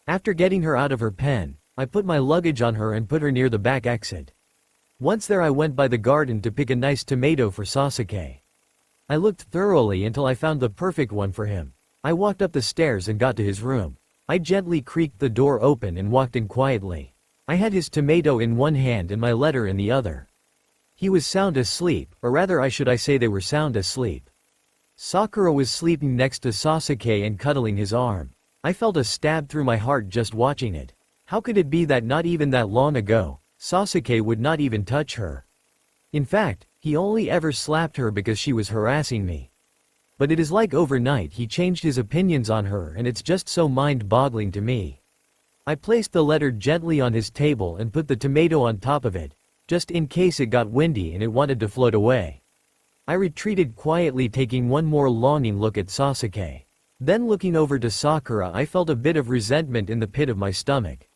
[SPEAKER 1] After getting her out of her pen, I put my luggage on her and put her near the back exit. Once there I went by the garden to pick a nice tomato for Sasuke. I looked thoroughly until I found the perfect one for him. I walked up the stairs and got to his room. I gently creaked the door open and walked in quietly. I had his tomato in one hand and my letter in the other. He was sound asleep, or rather I say they were sound asleep. Sakura was sleeping next to Sasuke and cuddling his arm. I felt a stab through my heart just watching it. How could it be that not even that long ago, Sasuke would not even touch her? In fact, he only ever slapped her because she was harassing me. But it is like overnight he changed his opinions on her, and it's just so mind-boggling to me. I placed the letter gently on his table and put the tomato on top of it, just in case it got windy and it wanted to float away. I retreated quietly, taking one more longing look at Sasuke. Then looking over to Sakura, I felt a bit of resentment in the pit of my stomach.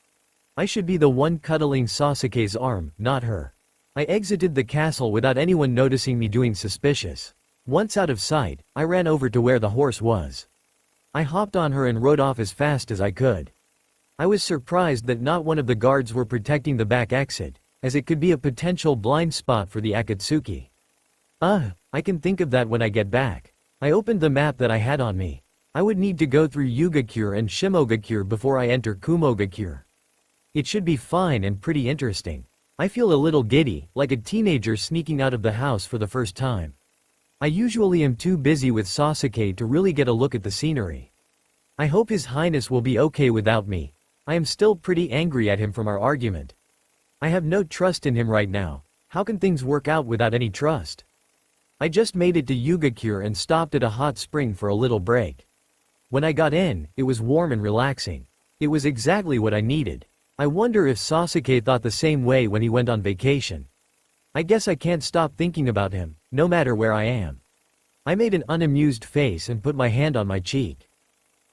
[SPEAKER 1] I should be the one cuddling Sasuke's arm, not her. I exited the castle without anyone noticing me doing suspicious. Once out of sight, I ran over to where the horse was. I hopped on her and rode off as fast as I could. I was surprised that not one of the guards were protecting the back exit, as it could be a potential blind spot for the Akatsuki. I can think of that when I get back. I opened the map that I had on me. I would need to go through Yugakure and Shimogakure before I enter Kumogakure. It should be fine and pretty interesting. I feel a little giddy, like a teenager sneaking out of the house for the first time. I usually am too busy with Sasuke to really get a look at the scenery. I hope His Highness will be okay without me. I am still pretty angry at him from our argument. I have no trust in him right now. How can things work out without any trust? I just made it to Yugakure and stopped at a hot spring for a little break. When I got in, it was warm and relaxing. It was exactly what I needed. I wonder if Sasuke thought the same way when he went on vacation. I guess I can't stop thinking about him, no matter where I am. I made an unamused face and put my hand on my cheek.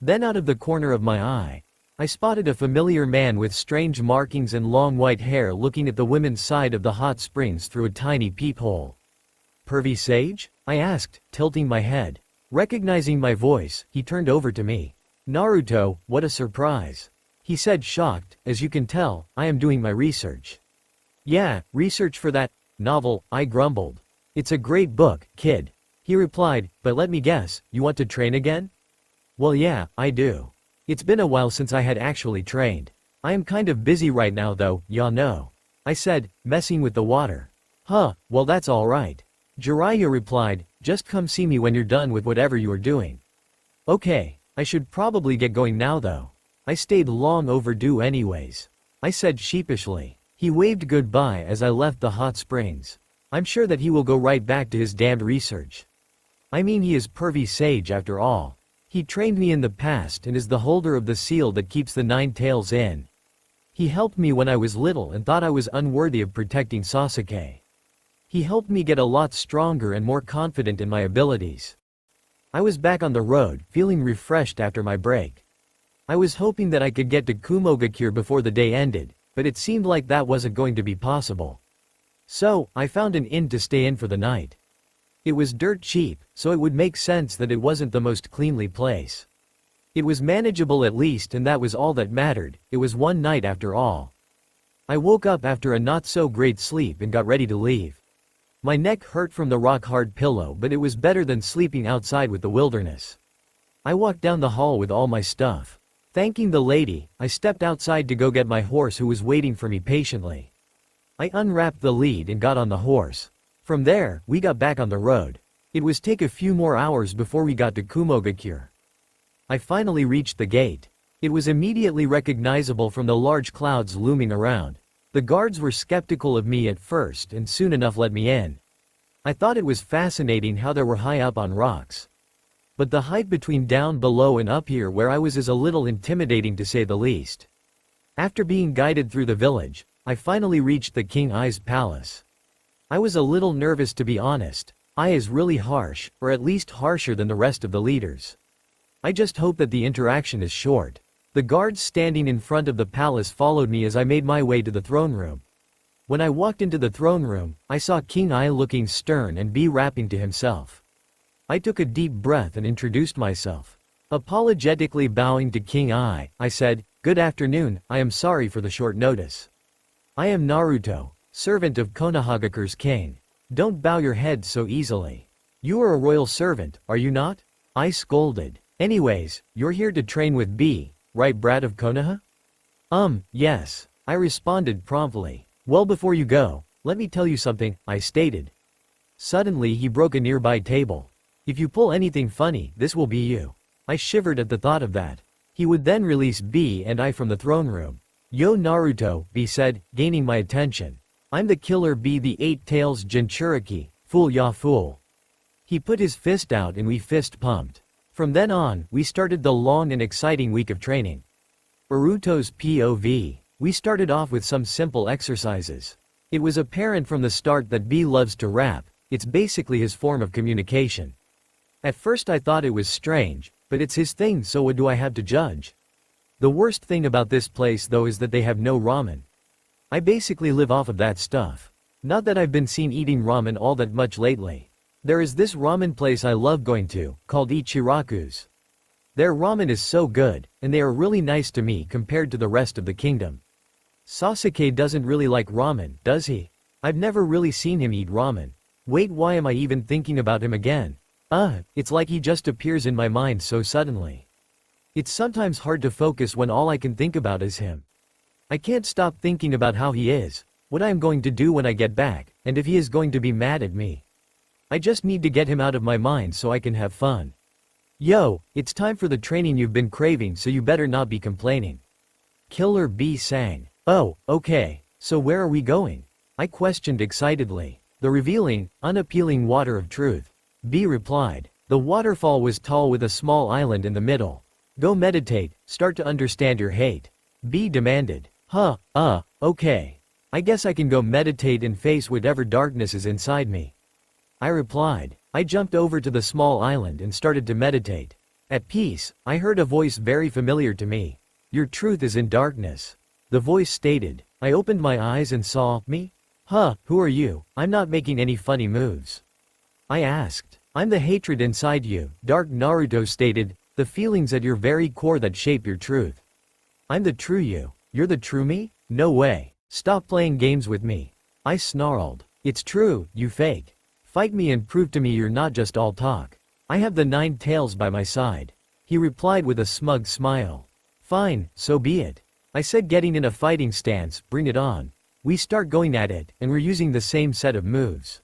[SPEAKER 1] Then out of the corner of my eye, I spotted a familiar man with strange markings and long white hair looking at the women's side of the hot springs through a tiny peephole. "Pervy Sage?" I asked, tilting my head. Recognizing my voice, he turned over to me. "Naruto, what a surprise," he said, shocked. "As you can tell, I am doing my research." "Yeah, research for that novel," I grumbled. "It's a great book, kid," he replied, "but let me guess, you want to train again?" "Well, yeah, I do. It's been a while since I had actually trained. I am kind of busy right now though, ya know," I said, messing with the water. "Huh, well that's alright," Jiraiya replied, "just come see me when you're done with whatever you are doing." "Okay, I should probably get going now though. I stayed long overdue anyways," I said sheepishly. He waved goodbye as I left the hot springs. I'm sure that he will go right back to his damned research. I mean, he is Pervy Sage after all. He trained me in the past and is the holder of the seal that keeps the 9 tails in. He helped me when I was little and thought I was unworthy of protecting Sasuke. He helped me get a lot stronger and more confident in my abilities. I was back on the road, feeling refreshed after my break. I was hoping that I could get to Kumogakure before the day ended, but it seemed like that wasn't going to be possible. So, I found an inn to stay in for the night. It was dirt cheap, so it would make sense that it wasn't the most cleanly place. It was manageable at least, and that was all that mattered. It was one night after all. I woke up after a not-so-great sleep and got ready to leave. My neck hurt from the rock-hard pillow, but it was better than sleeping outside with the wilderness. I walked down the hall with all my stuff. Thanking the lady, I stepped outside to go get my horse, who was waiting for me patiently. I unwrapped the lead and got on the horse. From there, we got back on the road. It was take a few more hours before we got to Kumogakure. I finally reached the gate. It was immediately recognizable from the large clouds looming around. The guards were skeptical of me at first and soon enough let me in. I thought it was fascinating how they were high up on rocks. But the height between down below and up here where I was is a little intimidating to say the least. After being guided through the village, I finally reached the King Ai's palace. I was a little nervous, to be honest. Ai is really harsh, or at least harsher than the rest of the leaders. I just hope that the interaction is short. The guards standing in front of the palace followed me as I made my way to the throne room. When I walked into the throne room, I saw King Ai looking stern and rapping to himself. I took a deep breath and introduced myself. Apologetically bowing to King Ai, I said, "Good afternoon, I am sorry for the short notice. I am Naruto, servant of Konohagakure's king. Don't bow your head so easily. You are a royal servant, are you not?" I scolded. "Anyways, you're here to train with B, right, brat of Konoha?" Yes," I responded promptly. "Well, before you go, let me tell you something," I stated. Suddenly he broke a nearby table. "If you pull anything funny, this will be you." I shivered at the thought of that. He would then release B and I from the throne room. "Yo Naruto," B said, gaining my attention. I'm the killer bee, the 8 tails Jinchuriki, fool ya fool. He put his fist out and we fist pumped. From then on, we started the long and exciting week of training. Naruto's POV. We started off with some simple exercises. It was apparent from the start that B loves to rap. It's basically his form of communication. At first I thought it was strange, but it's his thing, so what do I have to judge? The worst thing about this place though is that they have no ramen. I basically live off of that stuff. Not that I've been seen eating ramen all that much lately. There is this ramen place I love going to, called Ichiraku's. Their ramen is so good, and they are really nice to me compared to the rest of the kingdom. Sasuke doesn't really like ramen, does he? I've never really seen him eat ramen. Wait, why am I even thinking about him again? It's like he just appears in my mind so suddenly. It's sometimes hard to focus when all I can think about is him. I can't stop thinking about how he is, what I am going to do when I get back, and if he is going to be mad at me. I just need to get him out of my mind so I can have fun. Yo, it's time for the training you've been craving, so you better not be complaining. Killer Bee sang. Oh, okay, so where are we going? I questioned excitedly. The revealing, unappealing water of truth. B replied. The waterfall was tall with a small island in the middle. Go meditate, start to understand your hate. B demanded. Okay. I guess I can go meditate and face whatever darkness is inside me. I replied. I jumped over to the small island and started to meditate. At peace, I heard a voice very familiar to me. Your truth is in darkness. The voice stated. I opened my eyes and saw me. Who are you? I'm not making any funny moves. I asked. I'm the hatred inside you, Dark Naruto stated, the feelings at your very core that shape your truth. I'm the true you. You're the true me? No way. Stop playing games with me. I snarled. It's true, you fake. Fight me and prove to me you're not just all talk. I have the 9 tails by my side. He replied with a smug smile. Fine, so be it. I said, getting in a fighting stance, bring it on. We start going at it, and we're using the same set of moves.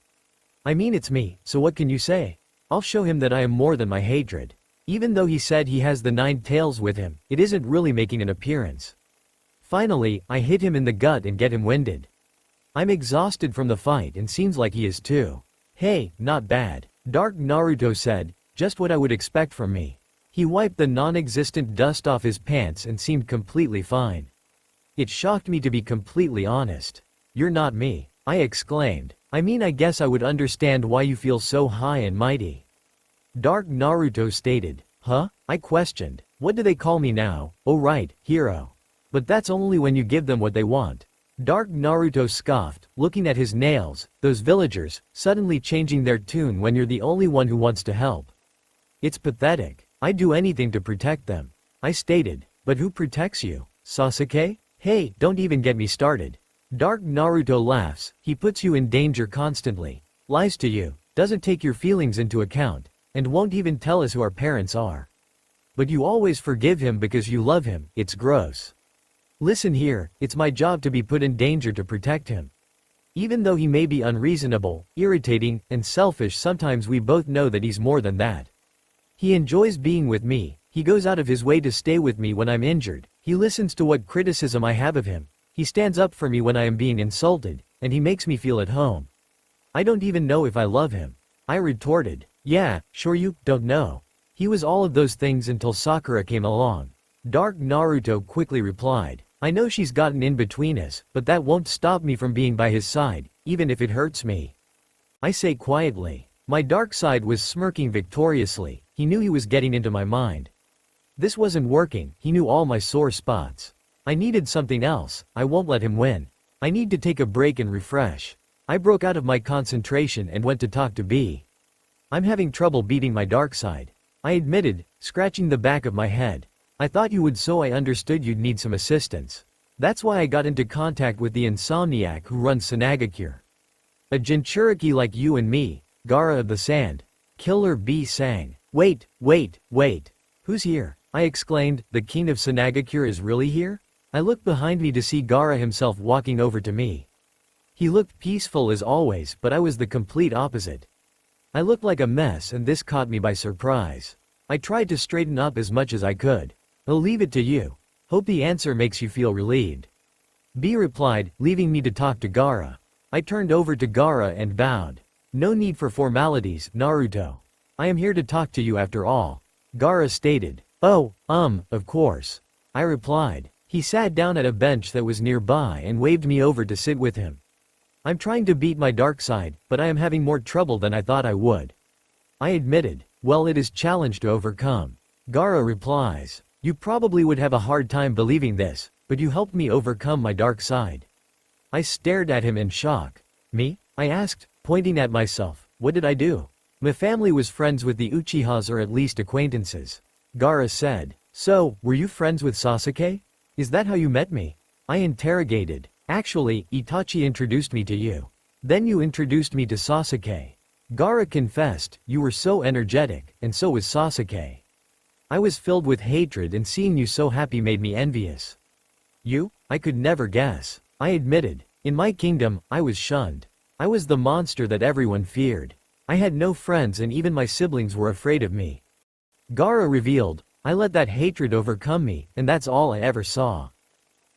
[SPEAKER 1] I mean, it's me, so what can you say? I'll show him that I am more than my hatred. Even though he said he has the 9 tails with him, it isn't really making an appearance. Finally, I hit him in the gut and get him winded. I'm exhausted from the fight and seems like he is too. Hey, not bad. Dark Naruto said, just what I would expect from me. He wiped the non-existent dust off his pants and seemed completely fine. It shocked me, to be completely honest. You're not me, I exclaimed. I mean, I guess I would understand why you feel so high and mighty. Dark Naruto stated. I questioned. What do they call me now? Oh right, hero. But that's only when you give them what they want. Dark Naruto scoffed, looking at his nails, those villagers, suddenly changing their tune when you're the only one who wants to help. It's pathetic. I'd do anything to protect them. I stated. But who protects you? Sasuke? Hey, don't even get me started. Dark Naruto laughs. He puts you in danger constantly. Lies to you. Doesn't take your feelings into account. And won't even tell us who our parents are. But you always forgive him because you love him. It's gross. Listen here, it's my job to be put in danger to protect him. Even though he may be unreasonable, irritating, and selfish, sometimes we both know that he's more than that. He enjoys being with me. He goes out of his way to stay with me when I'm injured. He listens to what criticism I have of him. He stands up for me when I am being insulted, and he makes me feel at home. I don't even know if I love him. I retorted. Yeah, sure, you don't know. He was all of those things until Sakura came along. Dark Naruto quickly replied. I know she's gotten in between us, but that won't stop me from being by his side, even if it hurts me. I say quietly. My dark side was smirking victoriously. He knew he was getting into my mind. This wasn't working. He knew all my sore spots. I needed something else. I won't let him win. I need to take a break and refresh. I broke out of my concentration and went to talk to B. I'm having trouble beating my dark side. I admitted, scratching the back of my head. I thought you would, so I understood you'd need some assistance. That's why I got into contact with the insomniac who runs Sanagakure. A Jinchuriki like you and me, Gaara of the Sand. Killer B sang. Wait. Who's here? I exclaimed. The king of Sanagakure is really here? I looked behind me to see Gaara himself walking over to me. He looked peaceful as always, but I was the complete opposite. I looked like a mess, and this caught me by surprise. I tried to straighten up as much as I could. I'll leave it to you. Hope the answer makes you feel relieved. B replied, leaving me to talk to Gaara. I turned over to Gaara and bowed. No need for formalities, Naruto. I am here to talk to you after all. Gaara stated. Oh, of course. I replied. He sat down at a bench that was nearby and waved me over to sit with him. I'm trying to beat my dark side, but I am having more trouble than I thought I would. I admitted. Well, it is a challenge to overcome. Gaara replies. You probably would have a hard time believing this, but you helped me overcome my dark side. I stared at him in shock. Me? I asked, pointing at myself. What did I do? My family was friends with the Uchihas, or at least acquaintances. Gaara said. So, were you friends with Sasuke? Is that how you met me? I interrogated. Actually, Itachi introduced me to you. Then you introduced me to Sasuke. Gaara confessed. You were so energetic, and so was Sasuke. I was filled with hatred, and seeing you so happy made me envious. You? I could never guess. I admitted. In my kingdom, I was shunned. I was the monster that everyone feared. I had no friends, and even my siblings were afraid of me. Gaara revealed. I let that hatred overcome me, and that's all I ever saw.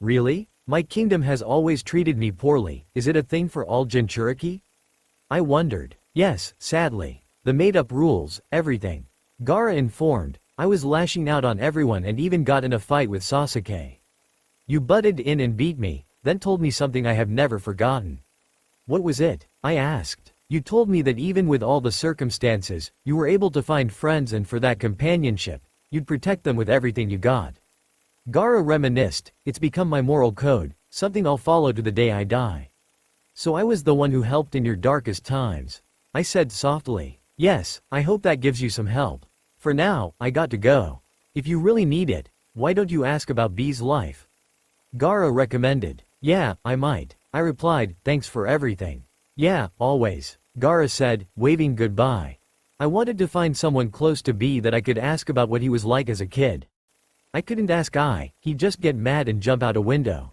[SPEAKER 1] Really? My kingdom has always treated me poorly. Is it a thing for all Jinchuriki? I wondered. Yes, sadly. The made-up rules, everything. Gaara informed. I was lashing out on everyone and even got in a fight with Sasuke. You butted in and beat me, then told me something I have never forgotten. What was it? I asked. You told me that even with all the circumstances, you were able to find friends, and for that companionship, you'd protect them with everything you got. Gaara reminisced. It's become my moral code, something I'll follow to the day I die. So I was the one who helped in your darkest times. I said softly. Yes, I hope that gives you some help. For now, I got to go. If you really need it, why don't you ask about B's life? Gaara recommended. Yeah, I might. I replied, thanks for everything. Yeah, always. Gaara said, waving goodbye. I wanted to find someone close to B that I could ask about what he was like as a kid. I couldn't ask he'd just get mad and jump out a window.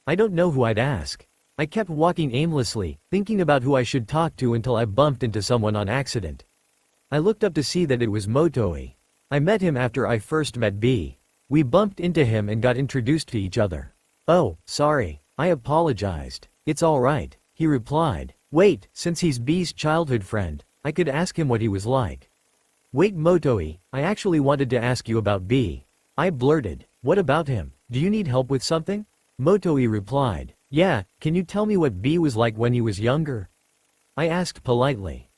[SPEAKER 1] I don't know who I'd ask. I kept walking aimlessly, thinking about who I should talk to until I bumped into someone on accident. I looked up to see that it was Motoi. I met him after I first met B. We bumped into him and got introduced to each other. Oh, sorry. I apologized. It's alright, he replied. Wait, since he's B's childhood friend, I could ask him what he was like. Wait, Motoi, I actually wanted to ask you about B. I blurted. What about him? Do you need help with something? Motoi replied. Yeah, can you tell me what B was like when he was younger? I asked politely.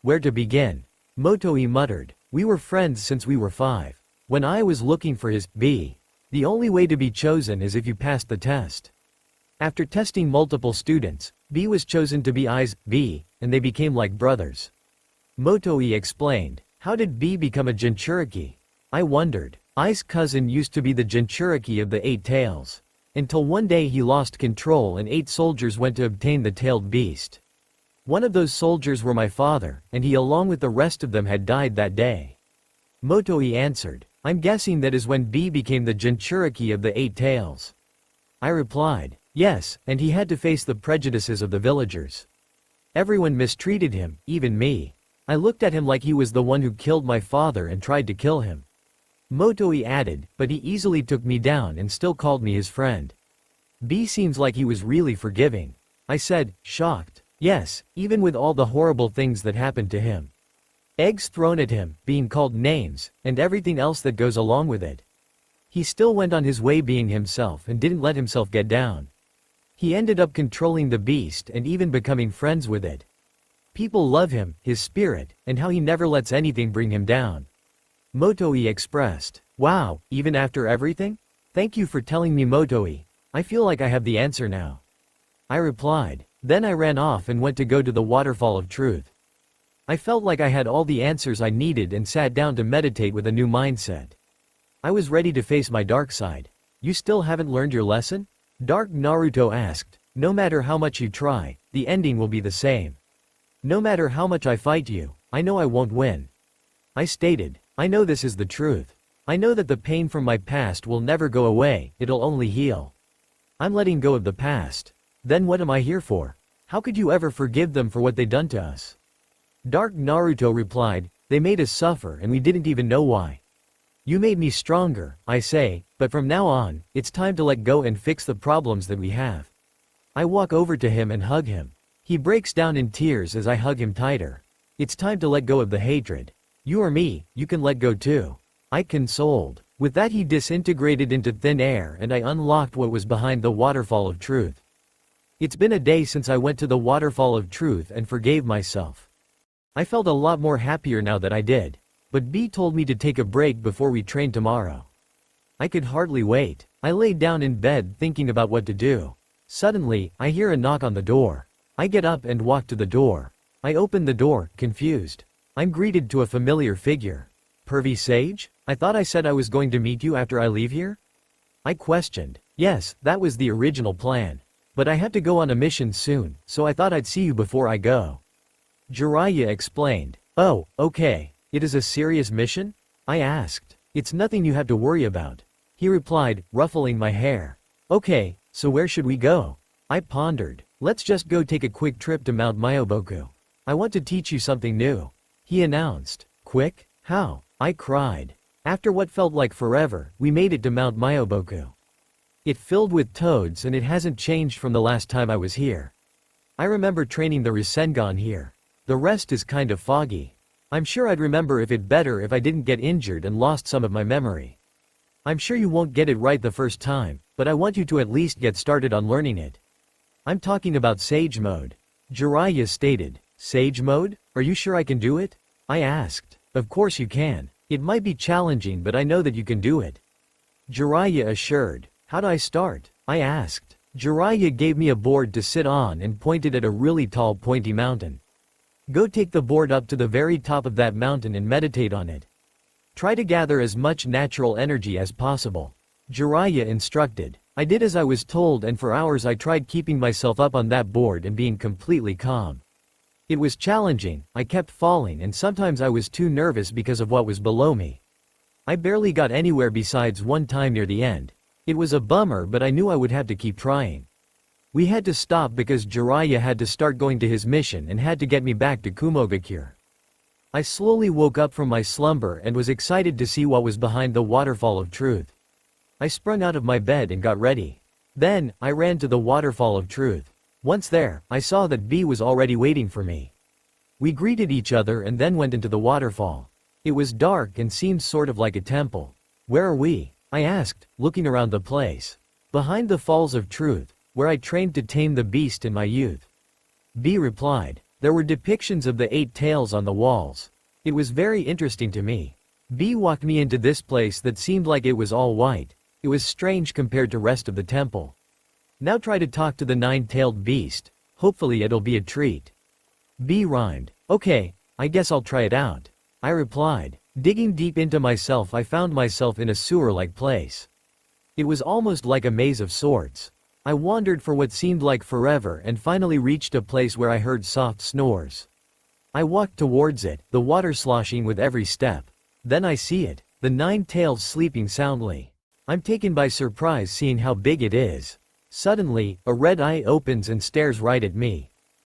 [SPEAKER 1] Where to begin? Motoi muttered. We were friends since we were 5. When I was looking for his B. The only way to be chosen is if you passed the test. After testing multiple students, B was chosen to be I's B, and they became like brothers. Motoi explained. How did B become a Jinchuriki? I wondered. I's cousin used to be the Jinchuriki of the 8 tails. Until one day he lost control and 8 soldiers went to obtain the tailed beast. One of those soldiers were my father, and he along with the rest of them had died that day. Motoi answered. I'm guessing that is when B became the Jinchuriki of the 8 tails. I replied. Yes, and he had to face the prejudices of the villagers. Everyone mistreated him, even me. I looked at him like he was the one who killed my father and tried to kill him. Motoi added, but he easily took me down and still called me his friend. B seems like he was really forgiving. I said, shocked. Yes, even with all the horrible things that happened to him. Eggs thrown at him, being called names, and everything else that goes along with it. He still went on his way being himself and didn't let himself get down. He ended up controlling the beast and even becoming friends with it. People love him, his spirit, and how he never lets anything bring him down. Motoi expressed. Wow, even after everything? Thank you for telling me, Motoi. I feel like I have the answer now. I replied. Then I ran off and went to go to the waterfall of truth. I felt like I had all the answers I needed and sat down to meditate with a new mindset. I was ready to face my dark side. You still haven't learned your lesson? Dark Naruto asked. No matter how much you try, the ending will be the same. No matter how much I fight you, I know I won't win. I stated. I know this is the truth. I know that the pain from my past will never go away, it'll only heal. I'm letting go of the past. Then what am I here for? How could you ever forgive them for what they done to us? Dark Naruto replied, they made us suffer and we didn't even know why. You made me stronger, I say, but from now on, it's time to let go and fix the problems that we have. I walk over to him and hug him. He breaks down in tears as I hug him tighter. It's time to let go of the hatred. You or me, you can let go too. I consoled. With that he disintegrated into thin air and I unlocked what was behind the waterfall of truth. It's been a day since I went to the waterfall of truth and forgave myself. I felt a lot more happier now that I did. But B told me to take a break before we train tomorrow. I could hardly wait. I laid down in bed thinking about what to do. Suddenly, I hear a knock on the door. I get up and walk to the door. I open the door, confused. I'm greeted to a familiar figure. Pervy Sage? I thought I said I was going to meet you after I leave here? I questioned. Yes, that was the original plan. But I have to go on a mission soon, so I thought I'd see you before I go. Jiraiya explained. Oh, okay. It is a serious mission? I asked. It's nothing you have to worry about. He replied, ruffling my hair. Okay, so where should we go? I pondered. Let's just go take a quick trip to Mount Myoboku. I want to teach you something new. He announced. Quick? How? I cried. After what felt like forever, we made it to Mount Myoboku. It filled with toads and it hasn't changed from the last time I was here. I remember training the Rasengan here. The rest is kind of foggy. I'm sure I'd remember it better if I didn't get injured and lost some of my memory. I'm sure you won't get it right the first time, but I want you to at least get started on learning it. I'm talking about Sage Mode. Jiraiya stated. Sage Mode? Are you sure I can do it? I asked. Of course you can. It might be challenging but I know that you can do it. Jiraiya assured. How do I start? I asked. Jiraiya gave me a board to sit on and pointed at a really tall pointy mountain. Go take the board up to the very top of that mountain and meditate on it. Try to gather as much natural energy as possible. Jiraiya instructed. I did as I was told and for hours I tried keeping myself up on that board and being completely calm. It was challenging, I kept falling and sometimes I was too nervous because of what was below me. I barely got anywhere besides one time near the end. It was a bummer but I knew I would have to keep trying. We had to stop because Jiraiya had to start going to his mission and had to get me back to Kumogakure. I slowly woke up from my slumber and was excited to see what was behind the waterfall of truth. I sprung out of my bed and got ready. Then, I ran to the waterfall of truth. Once there, I saw that B was already waiting for me. We greeted each other and then went into the waterfall. It was dark and seemed sort of like a temple. Where are we? I asked, looking around the place. Behind the falls of truth, where I trained to tame the beast in my youth. B replied. There were depictions of the 8 tails on the walls. It was very interesting to me. B walked me into this place that seemed like it was all white. It was strange compared to rest of the temple. Now try to talk to the 9-tailed beast. Hopefully it'll be a treat. B rhymed. Okay, I guess I'll try it out. I replied. Digging deep into myself I found myself in a sewer-like place. It was almost like a maze of sorts. I wandered for what seemed like forever and finally reached a place where I heard soft snores. I walked towards it, the water sloshing with every step. Then I see it, the 9 tails sleeping soundly. I'm taken by surprise seeing how big it is. Suddenly, a red eye opens and stares right at me.